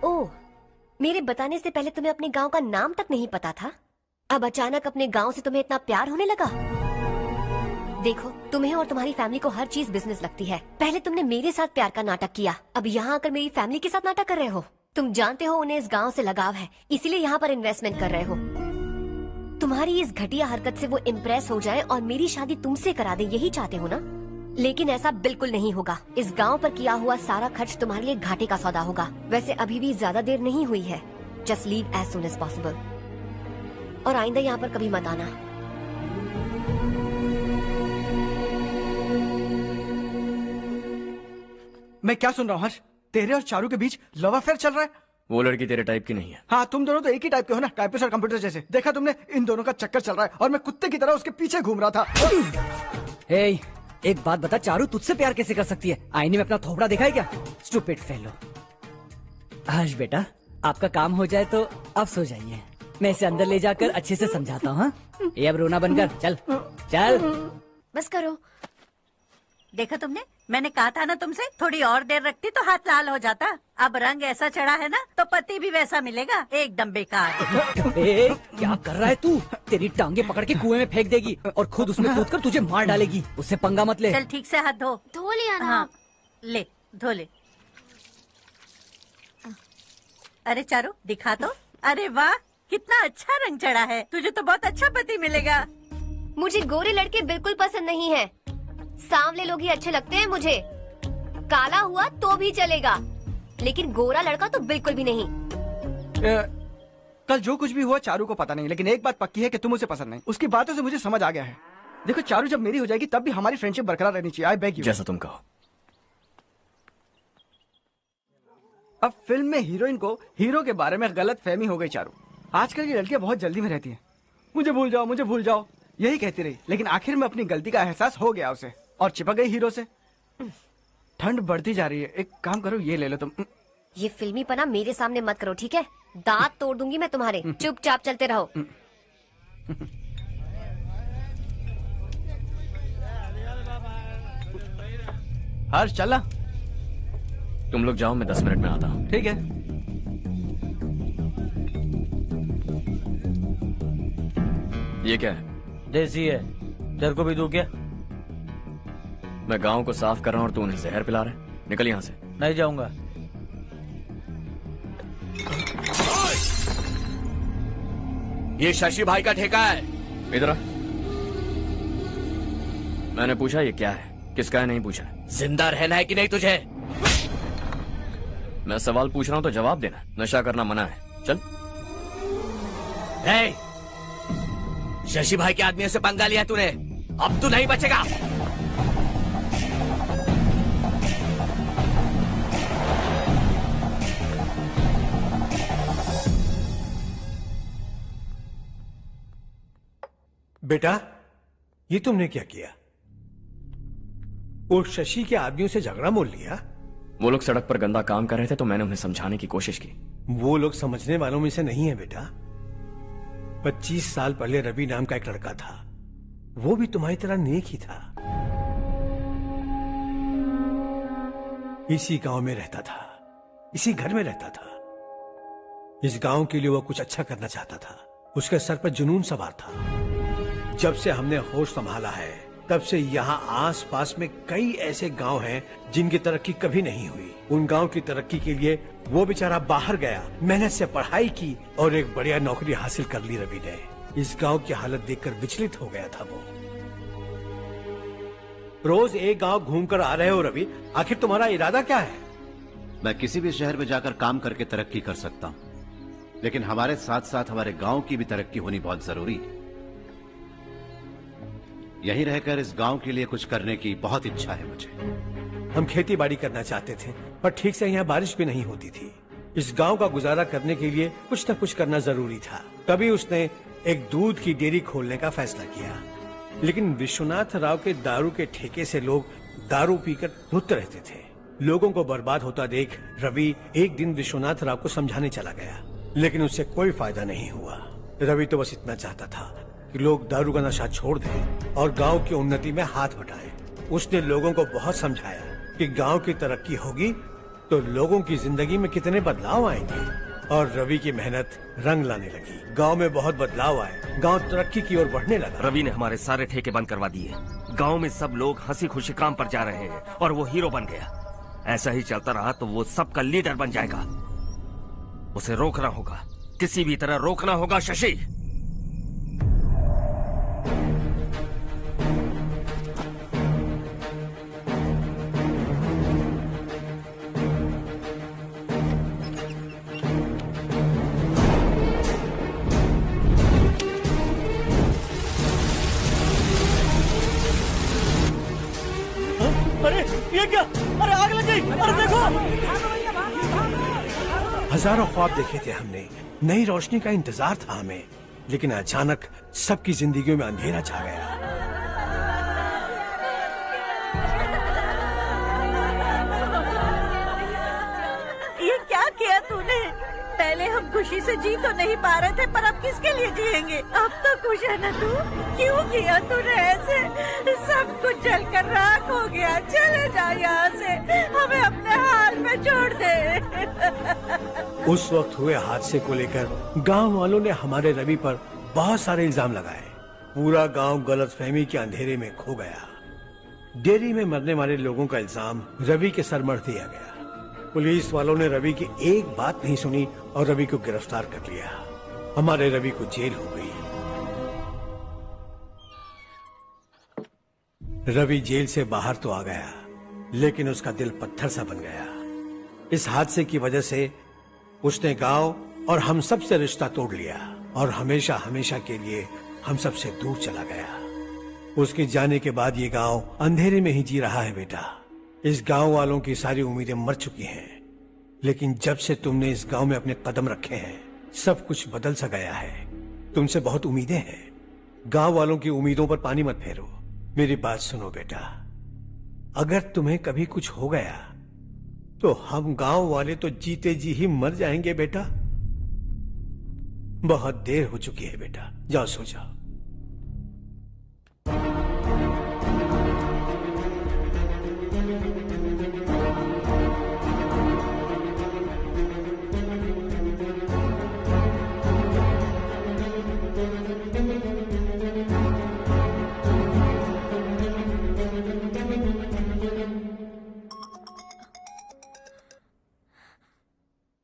ओह, मेरे बताने से पहले तुम्हें अपने गांव का नाम तक नहीं पता था? अब अचानक अपने गांव से तुम्हें इतना प्यार होने लगा? देखो, तुम्हें और तुम्हारी फैमिली को हर चीज बिजनेस लगती है। पहले तुमने मेरे साथ प्यार का नाटक किया, अब यहाँ आकर मेरी फैमिली के साथ नाटक कर रहे हो। तुम जानते हो उन्हें इस गांव से लगाव है, इसीलिए यहाँ पर इन्वेस्टमेंट कर रहे हो। तुम्हारी इस घटिया हरकत से वो इम्प्रेस हो जाए और मेरी शादी तुमसे करा दे, यही चाहते हो ना? लेकिन ऐसा बिल्कुल नहीं होगा। इस गांव पर किया हुआ सारा खर्च तुम्हारे लिए घाटे का सौदा होगा। वैसे अभी भी ज्यादा देर नहीं हुई है। Just leave as soon as possible. और आइंदा यहाँ पर कभी मत आना। मैं क्या सुन रहा हूँ हर्ष? तेरे और चारू के बीच लव अफेयर चल रहा है? वो लड़की तेरे टाइप की नहीं है। हाँ, तुम दोनों तो एक ही टाइप के हो ना, टाइपिस्ट और कंप्यूटर जैसे। देखा तुमने, इन दोनों का चक्कर चल रहा है और मैं कुत्ते की तरह उसके पीछे घूम रहा था। हे, एक बात बता, चारू तुझसे प्यार कैसे कर सकती है? आईने में अपना थोपड़ा देखा है क्या? Stupid fellow. हर्ष बेटा, आपका काम हो जाए तो आप सो जाइए। मैं इसे अंदर ले जाकर अच्छे से समझाता हूँ। ये अब रोना बनकर चल चल। बस करो। देखा तुमने, मैंने कहा था ना तुमसे, थोड़ी और देर रखती तो हाथ लाल हो जाता। अब रंग ऐसा चढ़ा है ना तो पति भी वैसा मिलेगा, एकदम बेकार। ए, क्या कर रहा है तू? तेरी टांगे पकड़ के कुएं में फेंक देगी और खुद उसमें कूदकर तुझे मार डालेगी। उससे पंगा मत ले। चल ठीक से हाथ धो। धो लिया ना। हाँ, ले धो ले। अरे चारू दिखा तो। अरे वाह, कितना अच्छा रंग चढ़ा है। तुझे तो बहुत अच्छा पति मिलेगा। मुझे गोरे लड़के बिल्कुल पसंद नहीं है, सांवले लोग ही अच्छे लगते हैं मुझे। काला हुआ तो भी चलेगा, लेकिन गोरा लड़का तो बिल्कुल भी नहीं। कल जो कुछ भी हुआ चारू को पता नहीं, लेकिन एक बात पक्की है कि तुम उसे पसंद नहीं। उसकी बातों से मुझे समझ आ गया है। देखो चारू जब मेरी हो जाएगी तब भी हमारी फ्रेंडशिप बरकरार रहनी चाहिए। I beg you. जैसा तुम कहो। अब फिल्म में हीरोइन को हीरो के बारे में गलत फहमी हो गई चारू। आजकल की लड़कियां बहुत जल्दी में रहती हैं। मुझे भूल जाओ, मुझे भूल जाओ, यही कहती रही, लेकिन आखिर में अपनी गलती का एहसास हो गया उसे और चिपक गई हीरो से। ठंड बढ़ती जा रही है, एक काम करो ये ले लो तुम। ये फिल्मी पना मेरे सामने मत करो, ठीक है? दांत तोड़ दूंगी मैं तुम्हारे। चुपचाप चलते रहो। हर्ष चला। तुम लोग जाओ, मैं 10 मिनट में आता हूँ। ठीक है। ये क्या है? देसी है, तेरे को भी दूं क्या? मैं गांव को साफ कर रहा हूँ और तू उन्हें जहर पिला रहा है। निकल यहाँ से। नहीं जाऊंगा। ये शशि भाई का ठेका है। इधर आ। मैंने पूछा ये क्या है, किसका है नहीं पूछा। जिंदा रहना है कि नहीं तुझे? मैं सवाल पूछ रहा हूँ तो जवाब देना। नशा करना मना है। चल। शशि भाई के आदमियों से पंगा लिया तूने, अब तू नहीं बचेगा। बेटा, ये तुमने क्या किया? वो शशि के आदमियों से झगड़ा मोल लिया? वो लोग सड़क पर गंदा काम कर रहे थे तो मैंने उन्हें समझाने की कोशिश की। वो लोग समझने वालों में से नहीं है बेटा। 25 साल पहले रवि नाम का एक लड़का था, वो भी तुम्हारी तरह नेक ही था। इसी गांव में रहता था, इसी घर में रहता था। इस गांव के लिए वो कुछ अच्छा करना चाहता था। उसके सर पर जुनून सवार था। जब से हमने होश संभाला है तब से यहाँ आस पास में कई ऐसे गांव हैं जिनकी तरक्की कभी नहीं हुई। उन गांव की तरक्की के लिए वो बेचारा बाहर गया, मेहनत से पढ़ाई की और एक बढ़िया नौकरी हासिल कर ली रवि ने। इस गांव की हालत देखकर विचलित हो गया था वो। रोज एक गांव घूमकर आ रहे हो रवि, आखिर तुम्हारा इरादा क्या है? मैं किसी भी शहर में जाकर काम करके तरक्की कर सकता हूँ, लेकिन हमारे साथ साथ हमारे गांव की भी तरक्की होनी बहुत जरूरी है। यहीं रहकर इस गांव के लिए कुछ करने की बहुत इच्छा है मुझे। हम खेती बाड़ी करना चाहते थे, पर ठीक से यहाँ बारिश भी नहीं होती थी। इस गांव का गुजारा करने के लिए कुछ न कुछ करना जरूरी था। तभी उसने एक दूध की डेयरी खोलने का फैसला किया। लेकिन विश्वनाथ राव के दारू के ठेके से लोग दारू पीकर धुत रहते थे। लोगों को बर्बाद होता देख रवि एक दिन विश्वनाथ राव को समझाने चला गया, लेकिन उससे कोई फायदा नहीं हुआ। रवि तो बस इतना चाहता था कि लोग दारू का नशा छोड़ दें और गांव की उन्नति में हाथ बटाएं। उसने लोगों को बहुत समझाया कि गांव की तरक्की होगी तो लोगों की जिंदगी में कितने बदलाव आएंगे, और रवि की मेहनत रंग लाने लगी। गांव में बहुत बदलाव आए, गांव तरक्की की ओर बढ़ने लगा। रवि ने हमारे सारे ठेके बंद करवा दिए। गांव में सब लोग हंसी खुशी काम पर जा रहे हैं और वो हीरो बन गया। ऐसा ही चलता रहा तो वो सबका लीडर बन जाएगा। उसे रोकना होगा, किसी भी तरह रोकना होगा शशि। अरे ये क्या? अरे आग लग गई! अरे देखो! हजारों ख्वाब देखे थे हमने, नई रोशनी का इंतजार था हमें, लेकिन अचानक सबकी जिंदगियों में अंधेरा छा गया। ये क्या किया तूने? पहले हम खुशी से जी तो नहीं पा रहे थे, पर अब किसके लिए जिएंगे? अब तो खुश है ना तू? क्यों किया तूने ऐसे? सब कुछ जल जलकर राख हो गया। चले जा यहाँ से, हमें अपने हाल में छोड़ दे। उस वक्त हुए हादसे को लेकर गांव वालों ने हमारे रवि पर बहुत सारे इल्जाम लगाए। पूरा गांव गलतफहमी के अंधेरे में खो गया। डेयरी में मरने वाले लोगों का इल्जाम रवि के सर मढ़ दिया गया। पुलिस वालों ने रवि की एक बात नहीं सुनी और रवि को गिरफ्तार कर लिया। हमारे रवि को जेल हो गई। रवि जेल से बाहर तो आ गया, लेकिन उसका दिल पत्थर सा बन गया। इस हादसे की वजह से उसने गांव और हम सब से रिश्ता तोड़ लिया और हमेशा हमेशा के लिए हम सब से दूर चला गया। उसके जाने के बाद ये गांव अंधेरे में ही जी रहा है बेटा। इस गांव वालों की सारी उम्मीदें मर चुकी हैं, लेकिन जब से तुमने इस गांव में अपने कदम रखे हैं सब कुछ बदल सा गया है। तुमसे बहुत उम्मीदें हैं। गांव वालों की उम्मीदों पर पानी मत फेरो। मेरी बात सुनो बेटा, अगर तुम्हें कभी कुछ हो गया तो हम गांव वाले तो जीते जी ही मर जाएंगे बेटा। बहुत देर हो चुकी है बेटा, जाओ सो जाओ।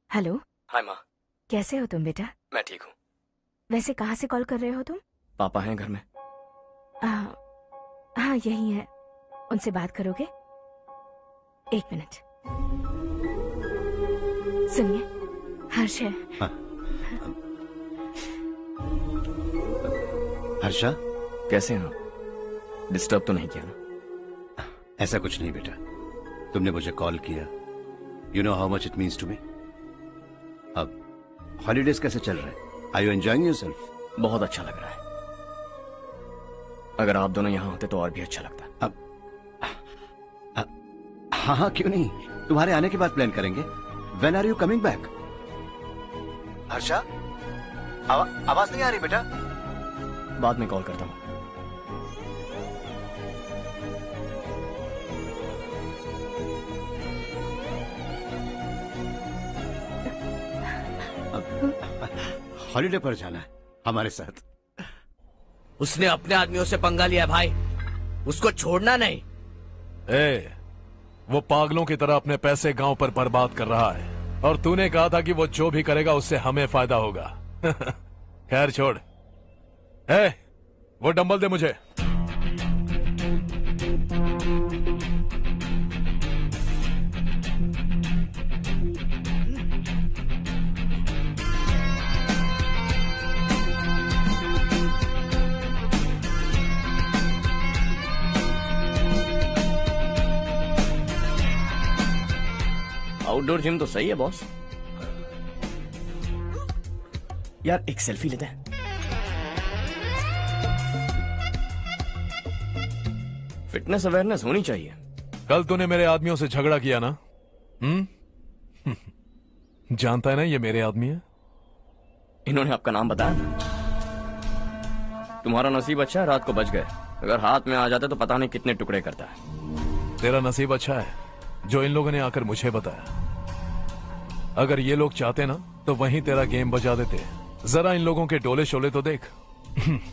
हेलो। हाय माँ। कैसे हो तुम बेटा? मैं ठीक हूँ। वैसे कहाँ से कॉल कर रहे हो तुम? पापा हैं घर में। हाँ यही है। उनसे बात करोगे? एक मिनट। सुनिए, हर्ष है। हर्षा, कैसे हैं आप? डिस्टर्ब तो नहीं किया ना? ऐसा कुछ नहीं बेटा, तुमने मुझे कॉल किया। You know how much it means to me. अब हॉलीडेज कैसे चल रहे हैं? Are you enjoying yourself? बहुत अच्छा लग रहा है। अगर आप दोनों यहाँ होते तो और भी अच्छा लगता। अब हाँ हाँ क्यों नहीं, तुम्हारे आने के बाद प्लान करेंगे। When are you coming back? Harsha, आवाज नहीं आ रही बेटा। बाद में कॉल करता हूँ। हॉलीडे पर जाना है हमारे साथ। उसने अपने आदमियों से पंगा लिया भाई, उसको छोड़ना नहीं। वो पागलों की तरह अपने पैसे गांव पर बर्बाद कर रहा है और तूने कहा था कि वो जो भी करेगा उससे हमें फायदा होगा। खैर छोड़। वो डंबल दे मुझे। आउटडोर जिम तो सही है बॉस। यार एक सेल्फी लेते हैं। फिटनेस अवेयरनेस होनी चाहिए। कल तूने मेरे आदमियों से झगड़ा किया ना? जानता है ना ये मेरे आदमी है। इन्होंने आपका नाम बताया? तुम्हारा नसीब अच्छा है रात को बच गए, अगर हाथ में आ जाते तो पता नहीं कितने टुकड़े करता है। तेरा नसीब अच्छा है जो इन लोगों ने आकर मुझे बताया। अगर ये लोग चाहते ना तो वहीं तेरा गेम बजा देते। जरा इन लोगों के डोले शोले तो देख।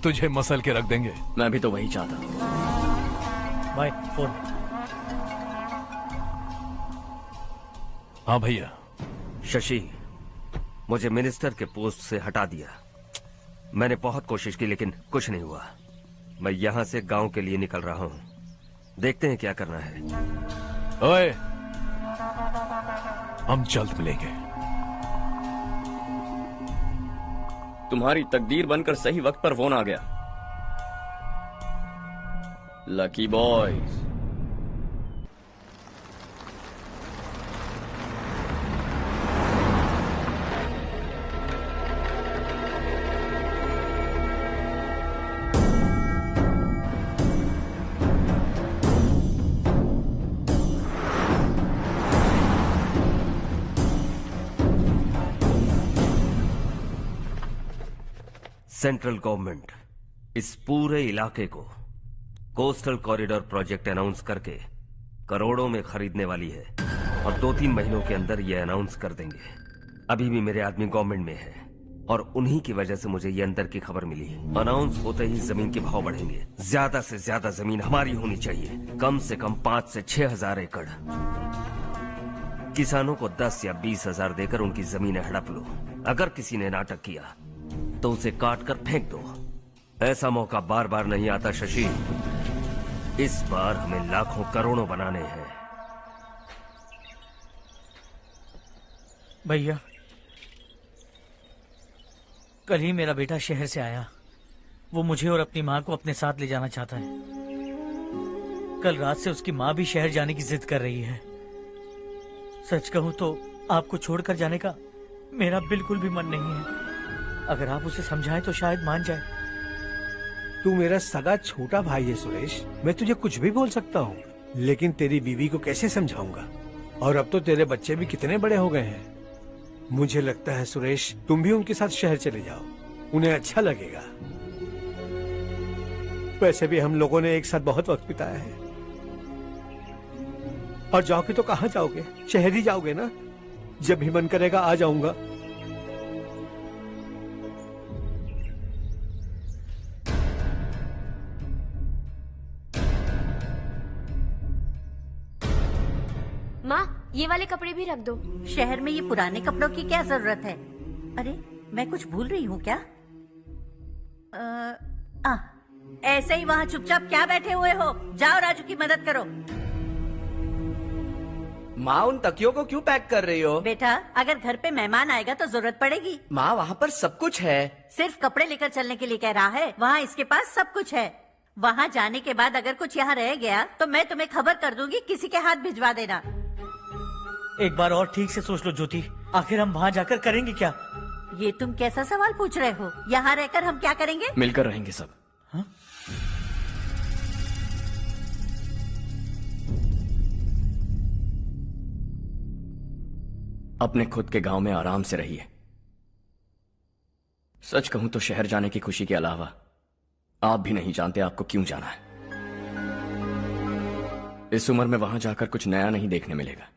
तुझे मसल के रख देंगे। मैं भी तो वही चाहता हूं। भाई फोन। हाँ भैया। शशि, मुझे मिनिस्टर के पोस्ट से हटा दिया। मैंने बहुत कोशिश की लेकिन कुछ नहीं हुआ। मैं यहां से गांव के लिए निकल रहा हूं। देखते हैं क्या करना है। ओए, हम जल्द मिलेंगे। तुम्हारी तकदीर बनकर सही वक्त पर फोन आ गया। Lucky boys. सेंट्रल गवर्नमेंट इस पूरे इलाके को कोस्टल कॉरिडोर प्रोजेक्ट अनाउंस करके करोड़ों में खरीदने वाली है और 2-3 महीनों के अंदर ये अनाउंस कर देंगे। अभी भी मेरे आदमी गवर्नमेंट में है और उन्हीं की वजह से मुझे ये अंदर की खबर मिली। अनाउंस होते ही जमीन के भाव बढ़ेंगे। ज्यादा से ज्यादा जमीन हमारी होनी चाहिए, कम से कम 5 से 6 हजार एकड़। किसानों को 10 या 20 हजार देकर उनकी जमीनें हड़प लो। अगर किसी ने नाटक किया तो उसे काट कर फेंक दो। ऐसा मौका बार बार नहीं आता शशि। इस बार हमें लाखों करोड़ों बनाने हैं। भैया, कल ही मेरा बेटा शहर से आया। वो मुझे और अपनी माँ को अपने साथ ले जाना चाहता है। कल रात से उसकी माँ भी शहर जाने की जिद कर रही है। सच कहूँ तो आपको छोड़कर जाने का मेरा बिल्कुल भी मन नहीं है। अगर आप उसे समझाएं तो शायद मान जाए। तू मेरा सगा छोटा भाई है सुरेश, मैं तुझे कुछ भी बोल सकता हूँ, लेकिन तेरी बीवी को कैसे समझाऊंगा? और अब तो तेरे बच्चे भी कितने बड़े हो गए हैं। मुझे लगता है सुरेश, तुम भी उनके साथ शहर चले जाओ, उन्हें अच्छा लगेगा। वैसे भी हम लोगों ने एक साथ बहुत वक्त बिताया है। और जाओगे तो कहाँ जाओगे? शहर ही जाओगे ना? जब भी मन करेगा आ जाऊंगा। माँ, ये वाले कपड़े भी रख दो। शहर में ये पुराने कपड़ों की क्या जरूरत है? अरे मैं कुछ भूल रही हूँ क्या? ऐसे ही वहाँ चुपचाप क्या बैठे हुए हो? जाओ राजू की मदद करो। माँ, उन तकियों को क्यों पैक कर रही हो? बेटा, अगर घर पे मेहमान आएगा तो जरूरत पड़ेगी। माँ, वहाँ पर सब कुछ है। सिर्फ कपड़े लेकर चलने के लिए कह रहा है? वहाँ इसके पास सब कुछ है। वहाँ जाने के बाद अगर कुछ यहाँ रह गया तो मैं तुम्हें खबर कर दूंगी, किसी के हाथ भिजवा देना। एक बार और ठीक से सोच लो ज्योति, आखिर हम वहाँ जाकर करेंगे क्या? ये तुम कैसा सवाल पूछ रहे हो? यहाँ रहकर हम क्या करेंगे? मिलकर रहेंगे सब। हाँ? अपने खुद के गांव में आराम से रहिए। सच कहूं तो शहर जाने की खुशी के अलावा आप भी नहीं जानते आपको क्यों जाना है। इस उम्र में वहां जाकर कुछ नया नहीं देखने मिलेगा।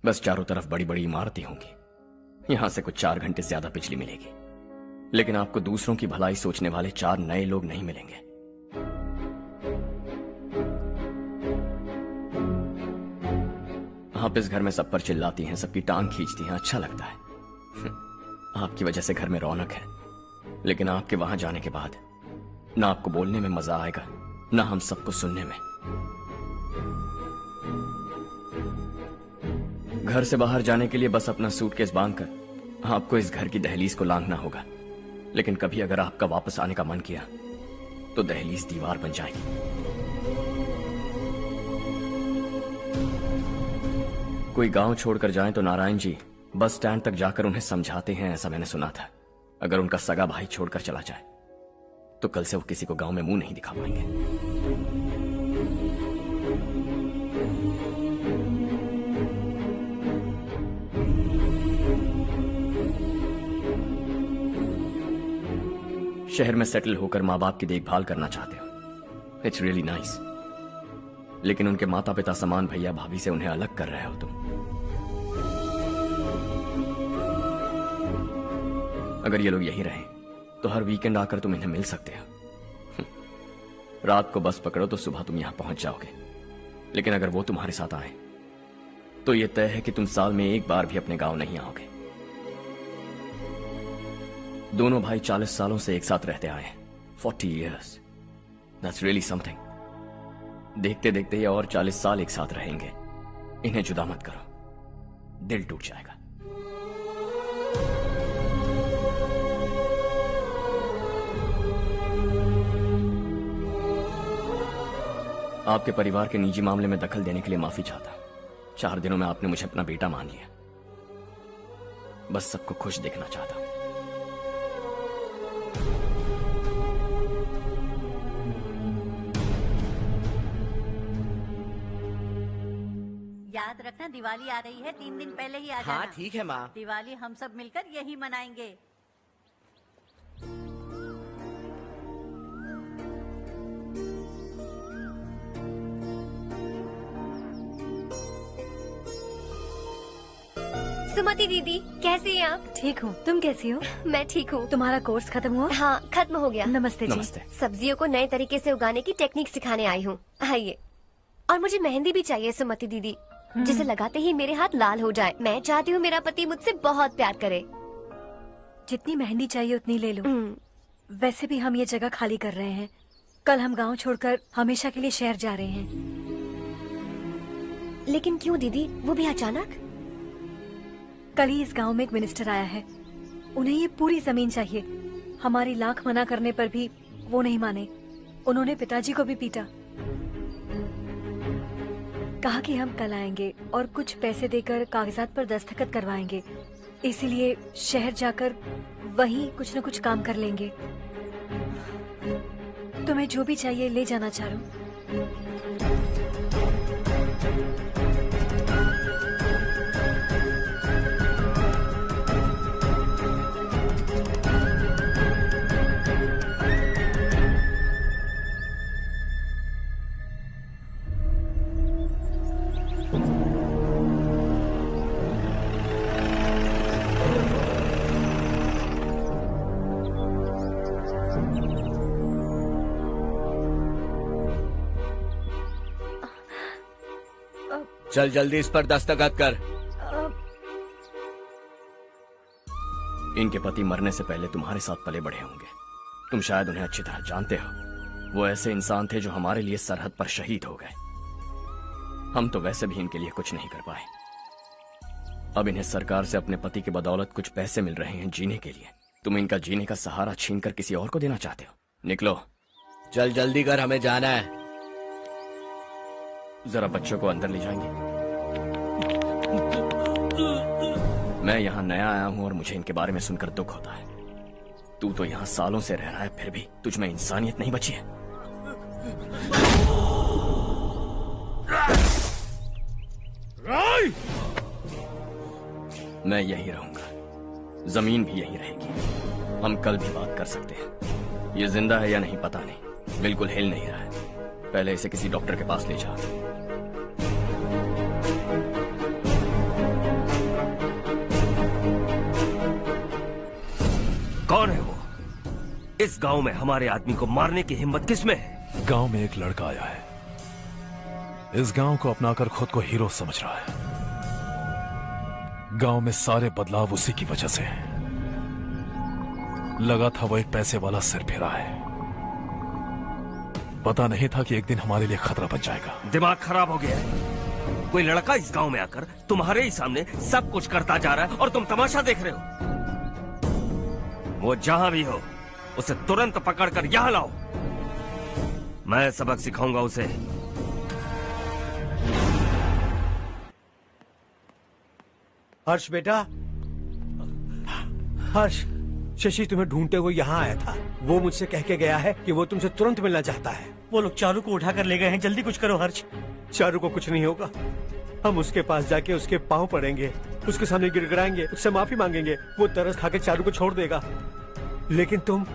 बस चारों तरफ बड़ी बड़ी इमारतें होंगी। यहां से कुछ 4 घंटे ज्यादा बिजली मिलेगी, लेकिन आपको दूसरों की भलाई सोचने वाले 4 नए लोग नहीं मिलेंगे। आप इस घर में सब पर चिल्लाती हैं, सबकी टांग खींचती हैं, अच्छा लगता है। आपकी वजह से घर में रौनक है, लेकिन आपके वहां जाने के बाद ना आपको बोलने में मजा आएगा, ना हम सबको सुनने में। घर से बाहर जाने के लिए बस अपना सूटकेस बांधकर आपको इस घर की दहलीज को लांघना होगा, लेकिन कभी अगर आपका वापस आने का मन किया तो दहलीज दीवार बन जाएगी। कोई गांव छोड़कर जाएं तो नारायण जी बस स्टैंड तक जाकर उन्हें समझाते हैं, ऐसा मैंने सुना था। अगर उनका सगा भाई छोड़कर चला जाए तो कल से वो किसी को गांव में मुंह नहीं दिखा पाएंगे। शहर में सेटल होकर माँ बाप की देखभाल करना चाहते हो, इट्स रियली नाइस, लेकिन उनके माता पिता समान भैया भाभी से उन्हें अलग कर रहे हो तुम। अगर ये लोग यहीं रहे तो हर वीकेंड आकर तुम इन्हें मिल सकते हो। रात को बस पकड़ो तो सुबह तुम यहां पहुंच जाओगे, लेकिन अगर वो तुम्हारे साथ आए तो ये तय है कि तुम साल में एक बार भी अपने गांव नहीं आओगे। दोनों भाई 40 सालों से एक साथ रहते आए, 40 years, that's really something। देखते देखते ये और 40 साल एक साथ रहेंगे। इन्हें जुदा मत करो, दिल टूट जाएगा। आपके परिवार के निजी मामले में दखल देने के लिए माफी चाहता हूं। 4 दिनों में आपने मुझे अपना बेटा मान लिया। बस सबको खुश देखना चाहता हूं। याद रखना, दिवाली आ रही है, 3 दिन पहले ही आ जाना। हाँ ठीक है माँ। दिवाली हम सब मिलकर यही मनाएंगे। सुमति दीदी, कैसे हैं आप? ठीक हूँ, तुम कैसी हो? मैं ठीक हूँ। तुम्हारा कोर्स खत्म हुआ? हाँ, खत्म हो गया। नमस्ते जी। नमस्ते। सब्जियों को नए तरीके से उगाने की टेक्निक सिखाने आई हूँ। आइए। और मुझे मेहंदी भी चाहिए सुमति दीदी, जिसे लगाते ही मेरे हाथ लाल हो जाए। मैं चाहती हूँ मेरा पति मुझसे बहुत प्यार करे। जितनी मेहंदी चाहिए उतनी ले लो। वैसे भी हम ये जगह खाली कर रहे हैं। कल हम गांव छोड़कर हमेशा के लिए शहर जा रहे हैं। लेकिन क्यों दीदी, वो भी अचानक? कल ही इस गांव में एक मिनिस्टर आया है। उन्हें ये पूरी जमीन चाहिए। हमारी लाख मना करने पर भी वो नहीं माने। उन्होंने पिताजी को भी पीटा। कहा कि हम कल आएंगे और कुछ पैसे देकर कागजात पर दस्तखत करवाएंगे। इसीलिए शहर जाकर वहीं कुछ न कुछ काम कर लेंगे। तुम्हें जो भी चाहिए ले जाना चारू। चल जल्दी इस पर दस्तखत कर। इनके पति मरने से पहले तुम्हारे साथ पले बढ़े होंगे। तुम शायद उन्हें अच्छी तरह जानते हो। वो ऐसे इंसान थे जो हमारे लिए सरहद पर शहीद हो गए। हम तो वैसे भी इनके लिए कुछ नहीं कर पाए। अब इन्हें सरकार से अपने पति की बदौलत कुछ पैसे मिल रहे हैं जीने के लिए। तुम इनका जीने का सहारा छीनकर किसी और को देना चाहते हो। निकलो। चल जल्दी कर, हमें जाना है। जरा बच्चों को अंदर ले जाएंगे। मैं यहाँ नया आया हूँ और मुझे इनके बारे में सुनकर दुख होता है। तू तो यहाँ सालों से रह रहा है, फिर भी तुझ में इंसानियत नहीं बची है। मैं यहीं रहूंगा, जमीन भी यहीं रहेगी। हम कल भी बात कर सकते हैं। ये जिंदा है या नहीं पता नहीं, बिल्कुल हिल नहीं रहा है। पहले इसे किसी डॉक्टर के पास ले जा। कौन है वो? इस गांव में हमारे आदमी को मारने की हिम्मत किसमें है? गांव में एक लड़का आया है। इस गांव को अपनाकर खुद को हीरो समझ रहा है। गांव में सारे बदलाव उसी की वजह से हैं। लगा था वो एक पैसे वाला सिरफिरा है। पता नहीं था कि एक दिन हमारे लिए खतरा बन जाएगा। दिमाग खराब हो गया है। कोई लड़का इस गांव में आकर तुम्हारे ही सामने सब कुछ करता जा रहा है और तुम तमाशा देख रहे हो। वो जहां भी हो उसे तुरंत पकड़कर यहां लाओ। मैं सबक सिखाऊंगा उसे। हर्ष बेटा, हर्ष, शशि तुम्हें ढूंढते हुए यहाँ आया था। वो मुझसे कह के गया है कि वो तुमसे तुरंत मिलना चाहता है। वो लोग चारू को उठाकर ले गए हैं। जल्दी कुछ करो हर्ष। चारू को कुछ नहीं होगा। हम उसके पास जाके उसके पांव पड़ेंगे, उसके सामने गिड़गिड़ाएंगे, उससे माफी मांगेंगे। वो तरस खा के चारू को छोड़ देगा। लेकिन तुम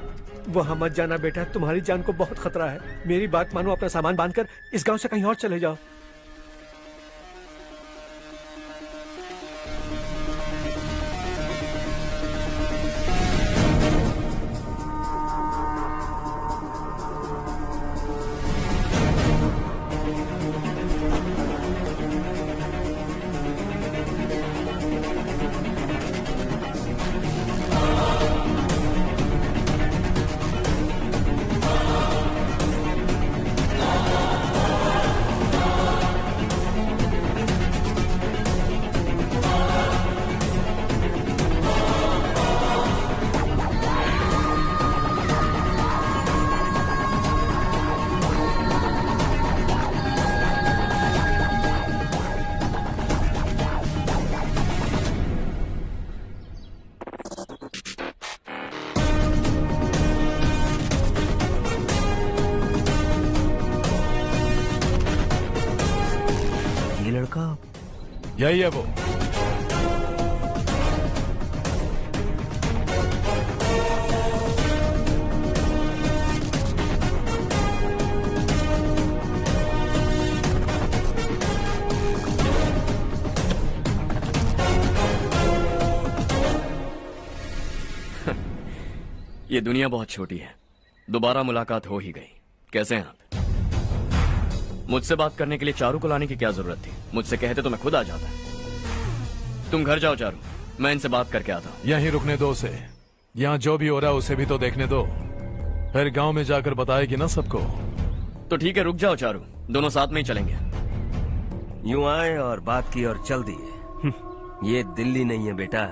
वहां मत जाना बेटा, तुम्हारी जान को बहुत खतरा है। मेरी बात मानो, अपना सामान बांधकर इस गांव से कहीं और चले जाओ। यही है वो। ये दुनिया बहुत छोटी है, दोबारा मुलाकात हो ही गई। कैसे हैं आप? मुझसे बात करने के लिए चारू को लाने की क्या जरूरत थी? मुझसे कहते तो मैं खुद आ जाता। तुम घर जाओ चारू, मैं इनसे बात करके आता हूँ। यहीं रुकने दो उसे। यहाँ जो भी हो रहा है उसे भी तो देखने दो, फिर गांव में जाकर बताएगी ना सबको। तो ठीक है, रुक जाओ चारू, दोनों साथ में ही चलेंगे। यूं आए और बात की और चल दिए। ये दिल्ली नहीं है बेटा,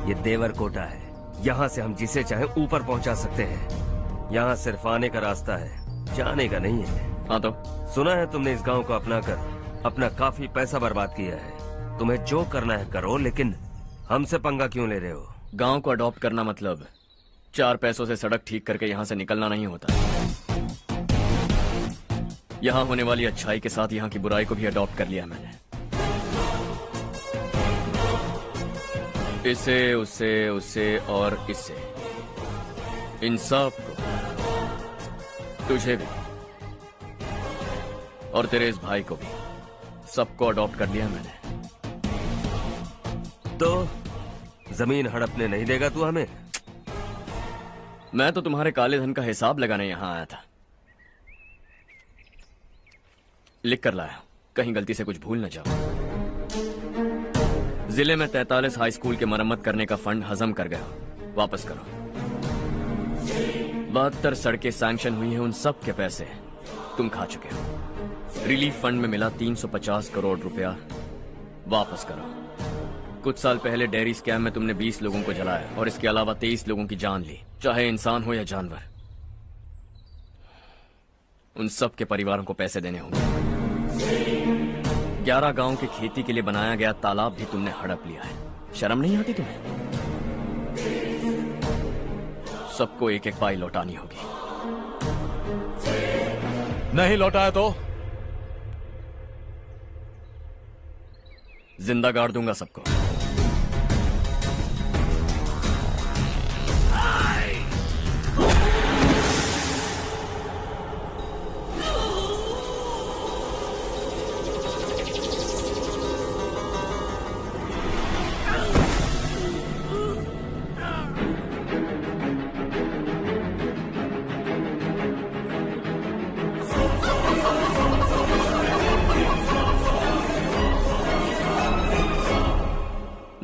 ये देवरकोटा है। यहाँ से हम जिसे चाहे ऊपर पहुँचा सकते हैं। यहाँ सिर्फ आने का रास्ता है, जाने का नहीं है। हाँ तो सुना है तुमने इस गांव को अपना कर अपना काफी पैसा बर्बाद किया है। तुम्हें जो करना है करो, लेकिन हमसे पंगा क्यों ले रहे हो? गांव को अडॉप्ट करना मतलब 4 पैसों से सड़क ठीक करके यहाँ से निकलना नहीं होता। यहाँ होने वाली अच्छाई के साथ यहाँ की बुराई को भी अडॉप्ट कर लिया मैंने। इसे, उससे, उससे और इससे, इन सब को, तुझे भी और तेरे इस भाई को भी, सबको अडॉप्ट कर लिया मैंने। तो जमीन हड़पने नहीं देगा तू हमें? मैं तो तुम्हारे काले धन का हिसाब लगाने यहां आया था। लिख कर लाया, कहीं गलती से कुछ भूल न जाओ। जिले में 43 हाई स्कूल के मरम्मत करने का फंड हजम कर गया, वापस करो। 72 सड़कें सैंक्शन हुई हैं, उन सब के पैसे तुम खा चुके हो। रिलीफ फंड में मिला 350 करोड़ रुपया, वापस करो। कुछ साल पहले डेयरी स्कैम में तुमने 20 लोगों को जलाया और इसके अलावा 23 लोगों की जान ली, चाहे इंसान हो या जानवर। उन सब के परिवारों को पैसे देने होंगे। 11 गांव के खेती के लिए बनाया गया तालाब भी तुमने हड़प लिया है। शर्म नहीं आती तुम्हें? सबको एक एक पाई लौटानी होगी। नहीं लौटाया तो जिंदा गाड़ दूंगा सबको।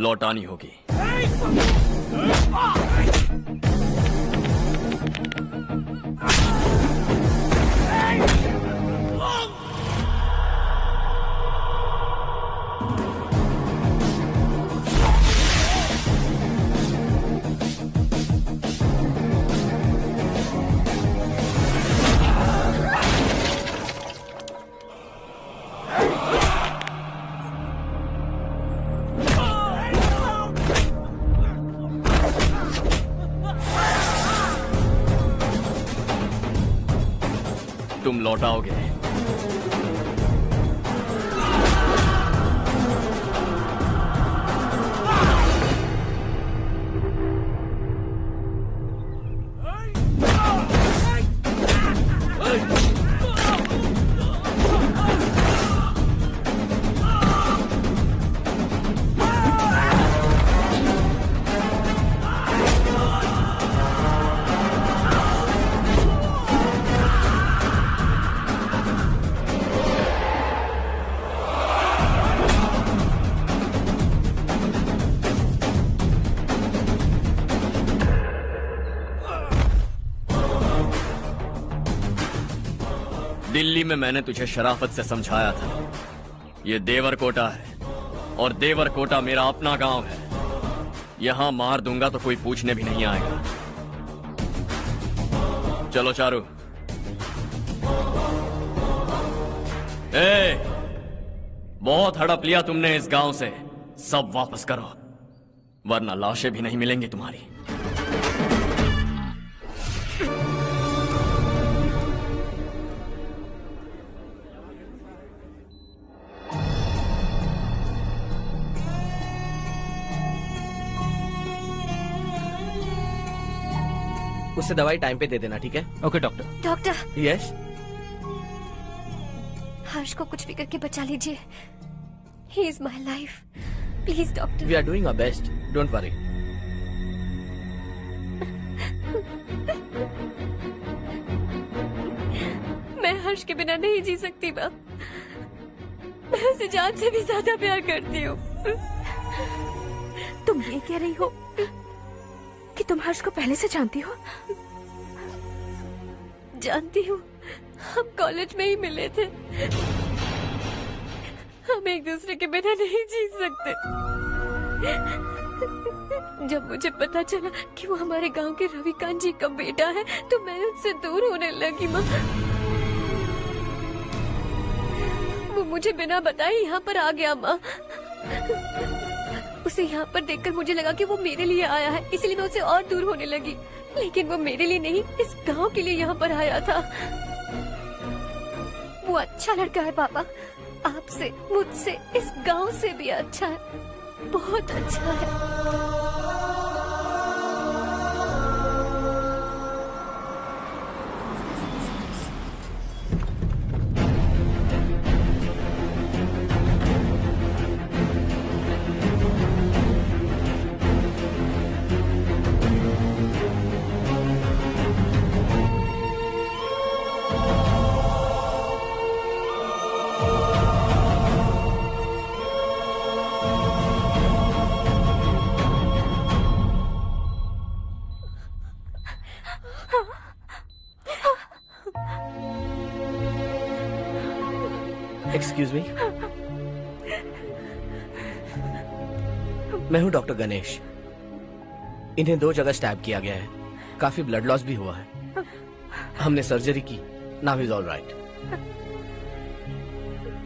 लौटानी होगी। तुम लौटाओगे। दिल्ली में मैंने तुझे शराफत से समझाया था, ये देवरकोटा है और देवरकोटा मेरा अपना गांव है। यहां मार दूंगा तो कोई पूछने भी नहीं आएगा। चलो चारू। बहुत हड़प लिया तुमने इस गांव से, सब वापस करो वरना लाशें भी नहीं मिलेंगी तुम्हारी। उससे दवाई टाइम पे दे देना, ठीक है? Okay doctor. Doctor. Yes. Harsh को कुछ भी करके बचा लीजिए। He is my life, please doctor. We are doing our best, don't worry. Harsh के बिना नहीं जी सकती माँ। मैं उसे जान से भी ज्यादा प्यार करती हूँ। तुम ये कह रही हो कि तुम हर्ष को पहले से जानती हो? जानती हूँ, हम कॉलेज में ही मिले थे। हम एक दूसरे के बिना नहीं जी सकते। जब मुझे पता चला कि वो हमारे गांव के रविकांत जी का बेटा है तो मैं उससे दूर होने लगी माँ। वो मुझे बिना बताए यहाँ पर आ गया माँ। उसे यहाँ पर देखकर मुझे लगा कि वो मेरे लिए आया है, इसलिए मैं उससे और दूर होने लगी। लेकिन वो मेरे लिए नहीं, इस गांव के लिए यहाँ पर आया था। वो अच्छा लड़का है पापा, आपसे, मुझसे, इस गांव से भी अच्छा है, बहुत अच्छा है। एक्सक्यूज मी, मैं हूं डॉक्टर गणेश। इन्हें 2 जगह स्टैब किया गया है, काफी ब्लड लॉस भी हुआ है। हमने सर्जरी की, नाउ इज ऑल राइट।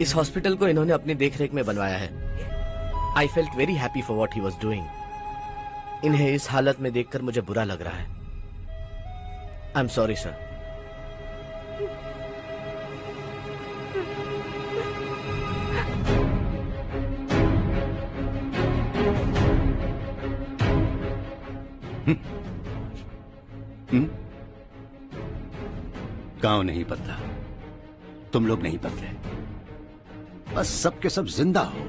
इस हॉस्पिटल को इन्होंने अपनी देखरेख में बनवाया है। I felt very happy for what he was doing. इन्हें इस हालत में देखकर मुझे बुरा लग रहा है। I am sorry sir. गांव नहीं बदला, तुम लोग नहीं बदले, बस सबके सब जिंदा हो,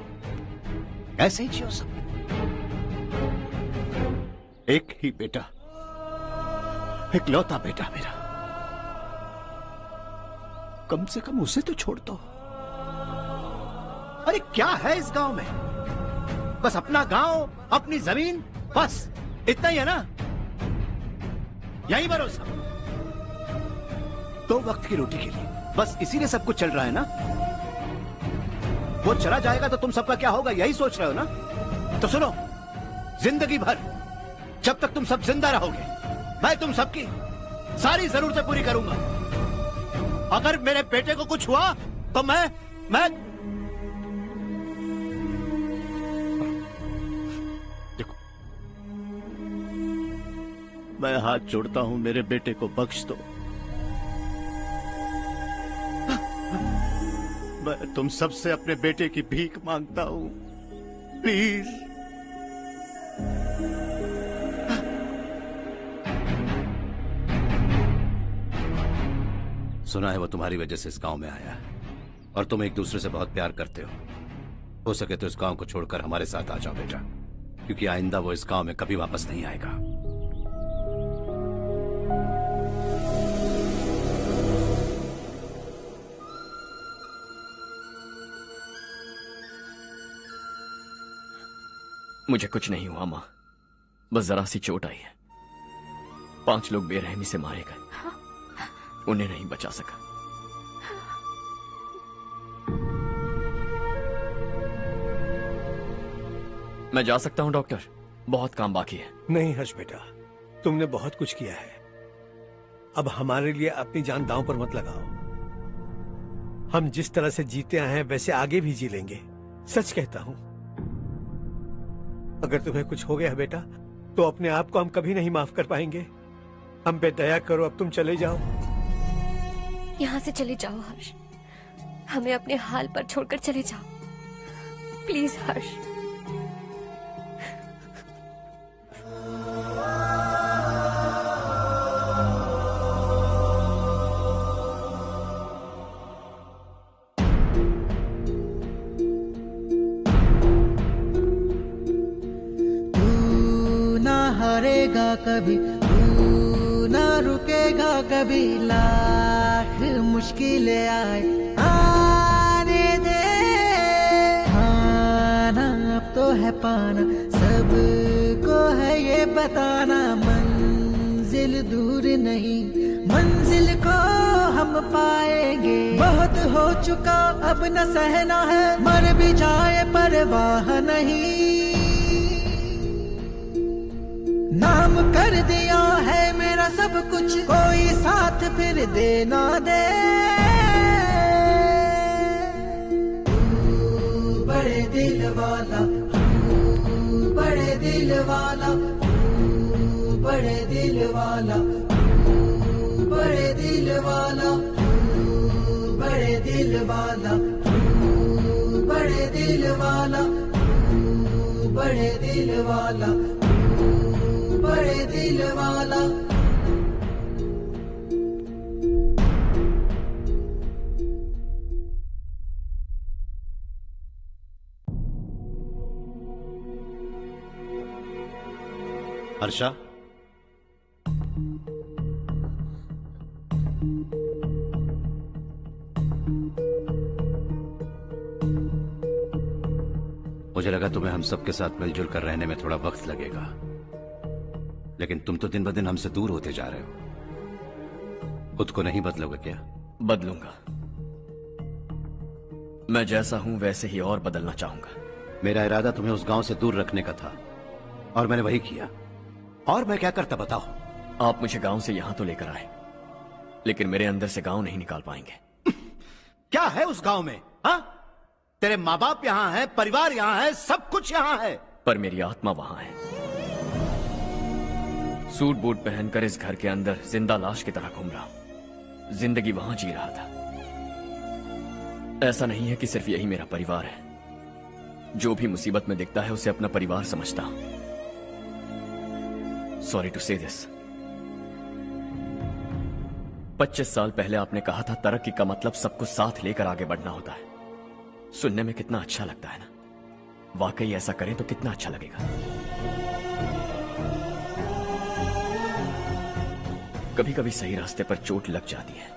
ऐसे ही जियो सब। एक ही बेटा, इकलौता बेटा मेरा, कम से कम उसे तो छोड़ दो। अरे क्या है इस गांव में? बस अपना गांव, अपनी जमीन, बस इतना ही है ना? यही भरोसा, 2 वक्त की रोटी के लिए, बस इसीलिए सब कुछ चल रहा है ना? वो चला जाएगा तो तुम सबका क्या होगा, यही सोच रहे हो ना? तो सुनो, जिंदगी भर जब तक तुम सब जिंदा रहोगे, मैं तुम सबकी सारी जरूरतें पूरी करूंगा। अगर मेरे बेटे को कुछ हुआ तो मैं देखो, मैं हाथ जोड़ता हूं, मेरे बेटे को बख्श दो। मैं तुम सबसे अपने बेटे की भीख मांगता हूं, प्लीज। सुना है वो तुम्हारी वजह से इस गांव में आया है और तुम एक दूसरे से बहुत प्यार करते हो सके तो इस गांव को छोड़कर हमारे साथ आ जाओ बेटा, क्योंकि आइंदा वो इस गांव में कभी वापस नहीं आएगा। मुझे कुछ नहीं हुआ माँ, बस जरा सी चोट आई है। 5 लोग बेरहमी से मारे गए, उन्हें नहीं बचा सका। मैं जा सकता हूं डॉक्टर, बहुत काम बाकी है। नहीं हर्ष बेटा, तुमने बहुत कुछ किया है, अब हमारे लिए अपनी जान दांव पर मत लगाओ। हम जिस तरह से जीते आए हैं वैसे आगे भी जी लेंगे, सच कहता हूं। अगर तुम्हें कुछ हो गया बेटा तो अपने आप को हम कभी नहीं माफ कर पाएंगे। हम पे दया करो, अब तुम चले जाओ। यहाँ से चले जाओ हर्ष, हमें अपने हाल पर छोड़कर चले जाओ, प्लीज हर्ष। हारेगा कभी, तू ना रुकेगा कभी, लाख मुश्किलें आए आने दे। खाना अब तो है पाना, सबको है ये बताना, मंजिल दूर नहीं, मंजिल को हम पाएंगे। बहुत हो चुका अब न सहना है, मर भी जाए परवाह नहीं। नाम कर दिया है मेरा सब कुछ, कोई साथ फिर देना दे। तू बड़े दिल वाला, तू बड़े दिल वाला, तू बड़े दिल वाला, तू बड़े दिल वाला, तू बड़े दिल वाला, तू बड़े दिल वाला, तू बड़े दिल वाला, बड़े दिल वाला। हर्षा, मुझे लगा तुम्हें हम सबके साथ मिलजुल कर रहने में थोड़ा वक्त लगेगा, लेकिन तुम तो दिन ब दिन हमसे दूर होते जा रहे हो। खुद को नहीं बदलोगे क्या? बदलूंगा। मैं जैसा हूं वैसे ही और बदलना चाहूंगा। मेरा इरादा तुम्हें उस गांव से दूर रखने का था और मैंने वही किया। और मैं क्या करता बताओ? आप मुझे गांव से यहां तो लेकर आए, लेकिन मेरे अंदर से गांव नहीं निकाल पाएंगे। क्या है उस गांव में? हाँ, तेरे माँ बाप यहां है, परिवार यहां है, सब कुछ यहां है, पर मेरी आत्मा वहां है। सूट बूट पहनकर इस घर के अंदर जिंदा लाश की तरह घूम रहा हूं। जिंदगी वहां जी रहा था। ऐसा नहीं है कि सिर्फ यही मेरा परिवार है। जो भी मुसीबत में दिखता है उसे अपना परिवार समझता हूं। सॉरी टू से दिस। 25 साल पहले आपने कहा था तरक्की का मतलब सबको साथ लेकर आगे बढ़ना होता है। सुनने में कितना अच्छा लगता है ना? वाकई ऐसा करें तो कितना अच्छा लगेगा। कभी कभी सही रास्ते पर चोट लग जाती है,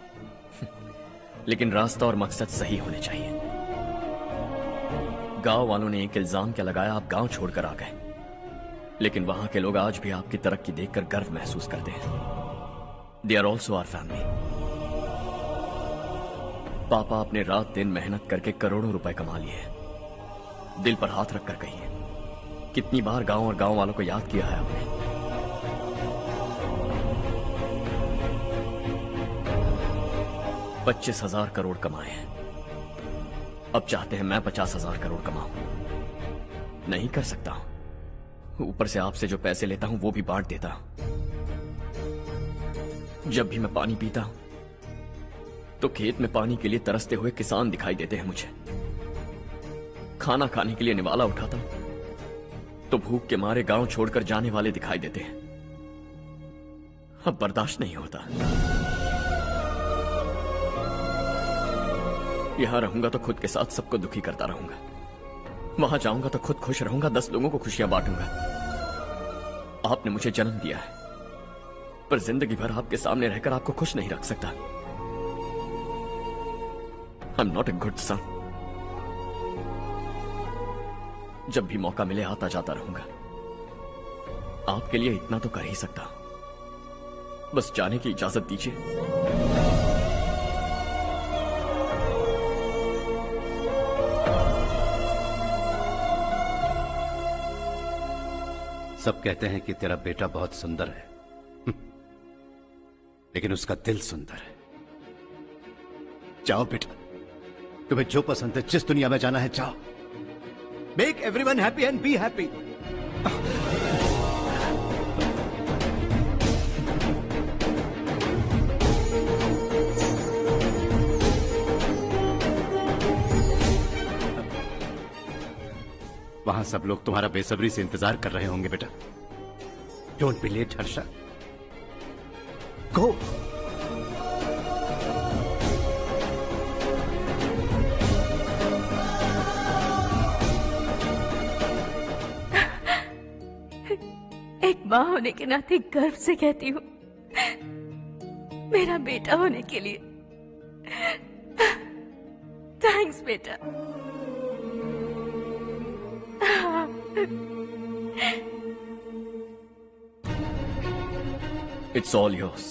लेकिन रास्ता और मकसद सही होने चाहिए। गांव वालों ने एक इल्जाम क्या लगाया, आप गांव छोड़कर आ गए, लेकिन वहां के लोग आज भी आपकी तरक्की देखकर गर्व महसूस करते हैं। They are also our family. पापा आपने रात दिन मेहनत करके करोड़ों रुपए कमा लिए हैं। दिल पर हाथ रखकर कहिए, कितनी बार गांव और गांव वालों को याद किया है आपने? 25,000 करोड़ कमाए हैं। अब चाहते हैं मैं 50,000 करोड़ कमाऊं। नहीं कर सकता हूं। ऊपर से आपसे जो पैसे लेता हूं वो भी बांट देता हूं। जब भी मैं पानी पीता हूं तो खेत में पानी के लिए तरसते हुए किसान दिखाई देते हैं मुझे। खाना खाने के लिए निवाला उठाता हूं तो भूख के मारे गांव छोड़कर जाने वाले दिखाई देते हैं। अब बर्दाश्त नहीं होता। यहां रहूंगा तो खुद के साथ सबको दुखी करता रहूंगा। वहां जाऊंगा तो खुद खुश रहूंगा, 10 लोगों को खुशियां बांटूंगा। आपने मुझे जन्म दिया है, पर जिंदगी भर आपके सामने रहकर आपको खुश नहीं रख सकता। I am not a good son. जब भी मौका मिले आता जाता रहूंगा। आपके लिए इतना तो कर ही सकता हूं। बस जाने की इजाजत दीजिए। सब कहते हैं कि तेरा बेटा बहुत सुंदर है, लेकिन उसका दिल सुंदर है। जाओ बेटा, तुम्हें जो पसंद है, जिस दुनिया में जाना है जाओ। Make everyone happy and be happy. वहां सब लोग तुम्हारा बेसब्री से इंतजार कर रहे होंगे बेटा। डोंट बी लेट हर्षा, गो। एक माँ होने के नाते गर्व से कहती हूँ, मेरा बेटा होने के लिए थैंक्स बेटा। It's all yours.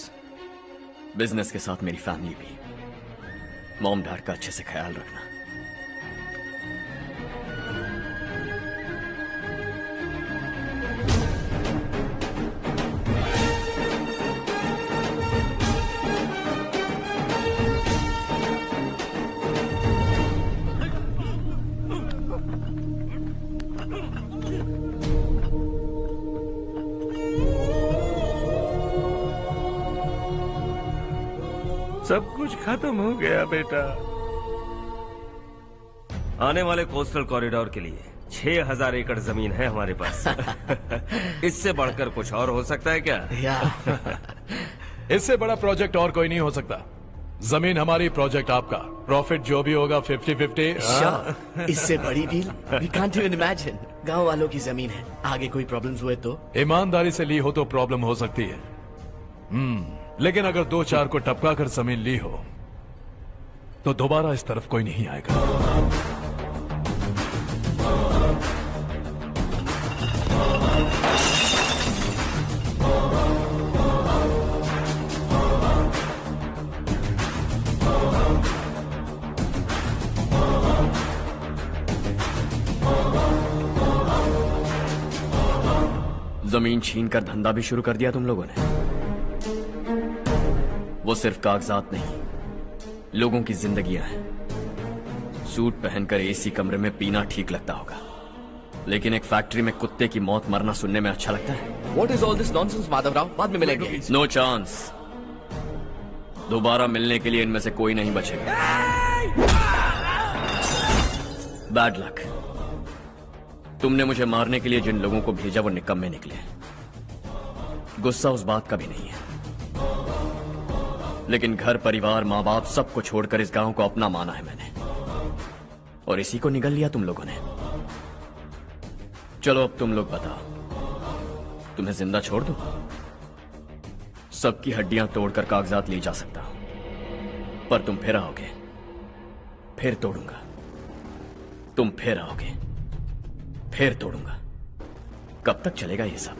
बिजनेस के साथ मेरी फैमिली भी। मॉम डैड का अच्छे से ख्याल रखना। सब कुछ खत्म हो गया बेटा। आने वाले कोस्टल कॉरिडोर के लिए 6000 एकड़ जमीन है हमारे पास। इससे बढ़कर कुछ और हो सकता है क्या? इससे बड़ा प्रोजेक्ट और कोई नहीं हो सकता। जमीन हमारी, प्रोजेक्ट आपका। प्रॉफिट जो भी होगा 50-50। इससे बड़ी deal we can't even imagine. गांव वालों की जमीन है, आगे कोई प्रॉब्लम्स हुए तो? ईमानदारी से ली हो तो प्रॉब्लम हो सकती है, लेकिन अगर 2-4 को टपका कर जमीन ली हो तो दोबारा इस तरफ कोई नहीं आएगा। जमीन छीन कर धंधा भी शुरू कर दिया तुम लोगों ने। वो सिर्फ कागजात नहीं, लोगों की जिंदगियां हैं। सूट पहनकर एसी कमरे में पीना ठीक लगता होगा, लेकिन एक फैक्ट्री में कुत्ते की मौत मरना सुनने में अच्छा लगता है। What is all this nonsense, Madhavrao? बाद में मिलेंगे। No chance. दोबारा मिलने के लिए इनमें से कोई नहीं बचेगा। Bad luck. तुमने मुझे मारने के लिए जिन लोगों को भेजा वो निकम्मे निकले। गुस्सा उस बात का भी नहीं है, लेकिन घर परिवार माँ बाप सबको छोड़कर इस गांव को अपना माना है मैंने, और इसी को निगल लिया तुम लोगों ने। चलो अब तुम लोग बताओ, तुम्हें जिंदा छोड़ दूं? सबकी हड्डियां तोड़कर कागजात ले जा सकता हूं, पर तुम फिर आओगे, फिर तोड़ूंगा। तुम फिर आओगे, फिर तोड़ूंगा। कब तक चलेगा ये सब?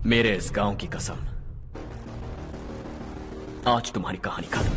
मेरे इस गांव की कसम, आज तुम्हारी कहानी खत्म।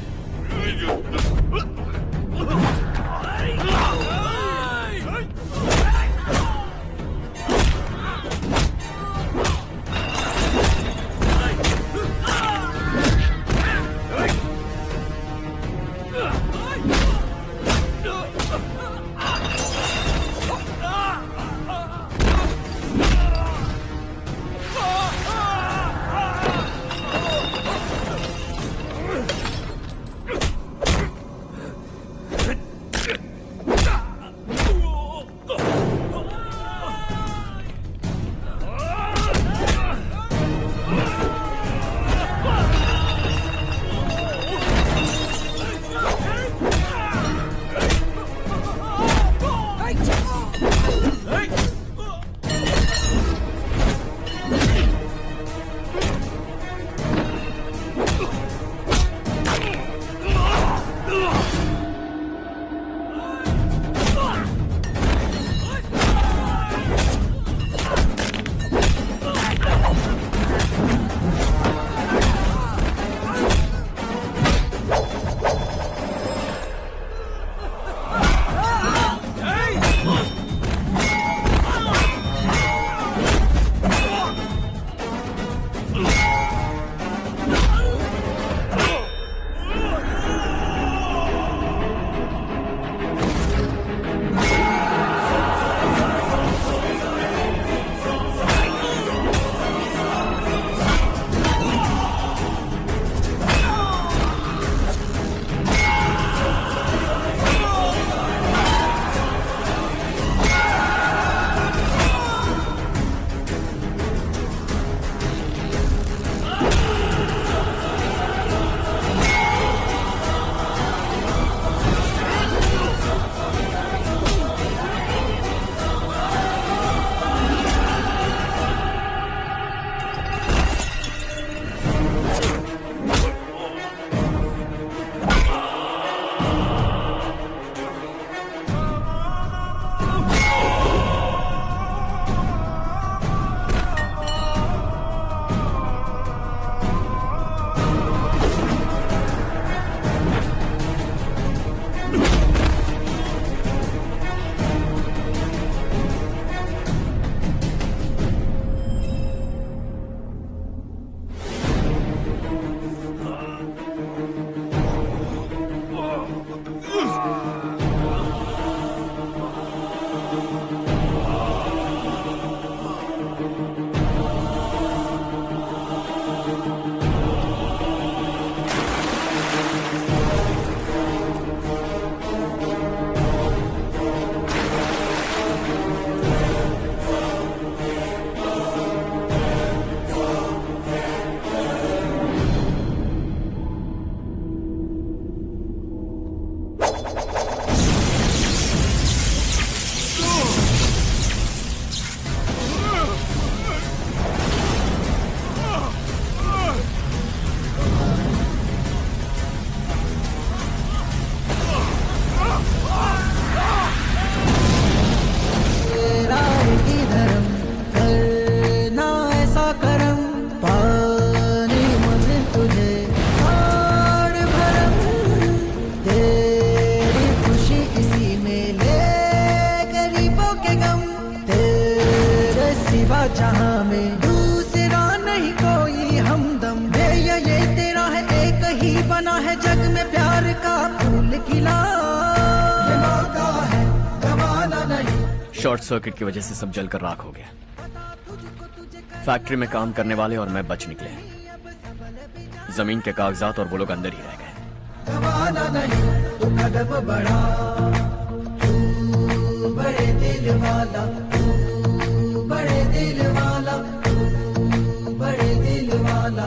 जहां में दूसरा नहीं कोई हमदम है, ये तेरा है एक ही बना है जग में प्यार का फूल खिला, ये मौका है गवाना नहीं। शॉर्ट सर्किट की वजह से सब जलकर राख हो गया। फैक्ट्री में काम करने वाले और मैं बच निकले। जमीन के कागजात और वो लोग अंदर ही रह गए। गवाना नहीं तू कदम बढ़ा, तू बड़े दिल वाला, तू बड़े दिल वाला, तू बड़े दिल वाला।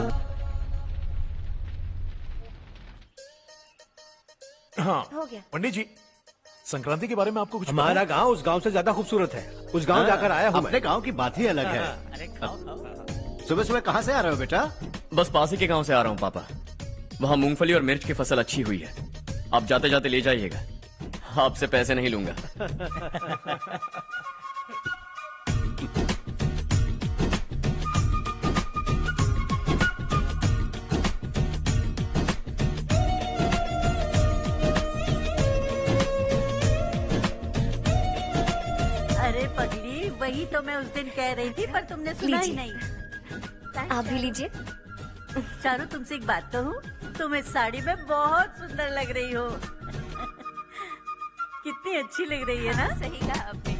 हाँ हो गया। पंडित जी, संक्रांति के बारे में आपको कुछ हमारा गांव उस गांव से ज्यादा खूबसूरत है। उस गांव जाकर आया हूँ मैं। अपने गांव की बात ही अलग है। सुबह सुबह कहाँ से आ रहे हो बेटा? बस पास ही के गांव से आ रहा हूँ पापा। वहाँ मूंगफली और मिर्च की फसल अच्छी हुई है। आप जाते जाते ले जाइएगा, आपसे पैसे नहीं लूंगा। अरे पगली, वही तो मैं उस दिन कह रही थी पर तुमने सुना ही नहीं। आप भी लीजिए। चारू, तुमसे एक बात कहूँ, तुम इस साड़ी में बहुत सुंदर लग रही हो। कितनी अच्छी लग रही है ना? सही कहा आपने।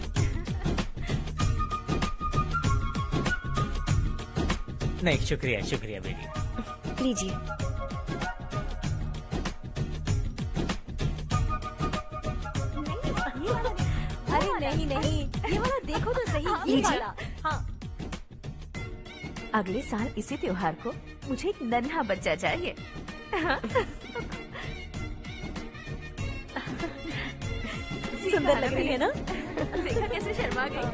नहीं, शुक्रिया शुक्रिया बेटी। लीजिए। अरे नहीं नहीं, ये वाला देखो तो सही, ये वाला। हाँ। अगले साल इसी त्योहार को मुझे एक नन्हा बच्चा चाहिए। सुंदर लग रही है ना? देखा कैसे शर्मा गई।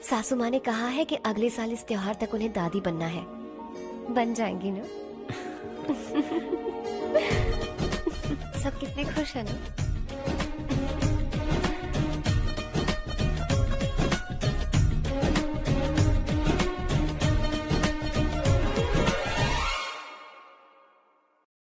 सासू माँ ने कहा है कि अगले साल इस त्योहार तक उन्हें दादी बनना है। बन जाएंगी ना? सब कितने खुश हैं ना?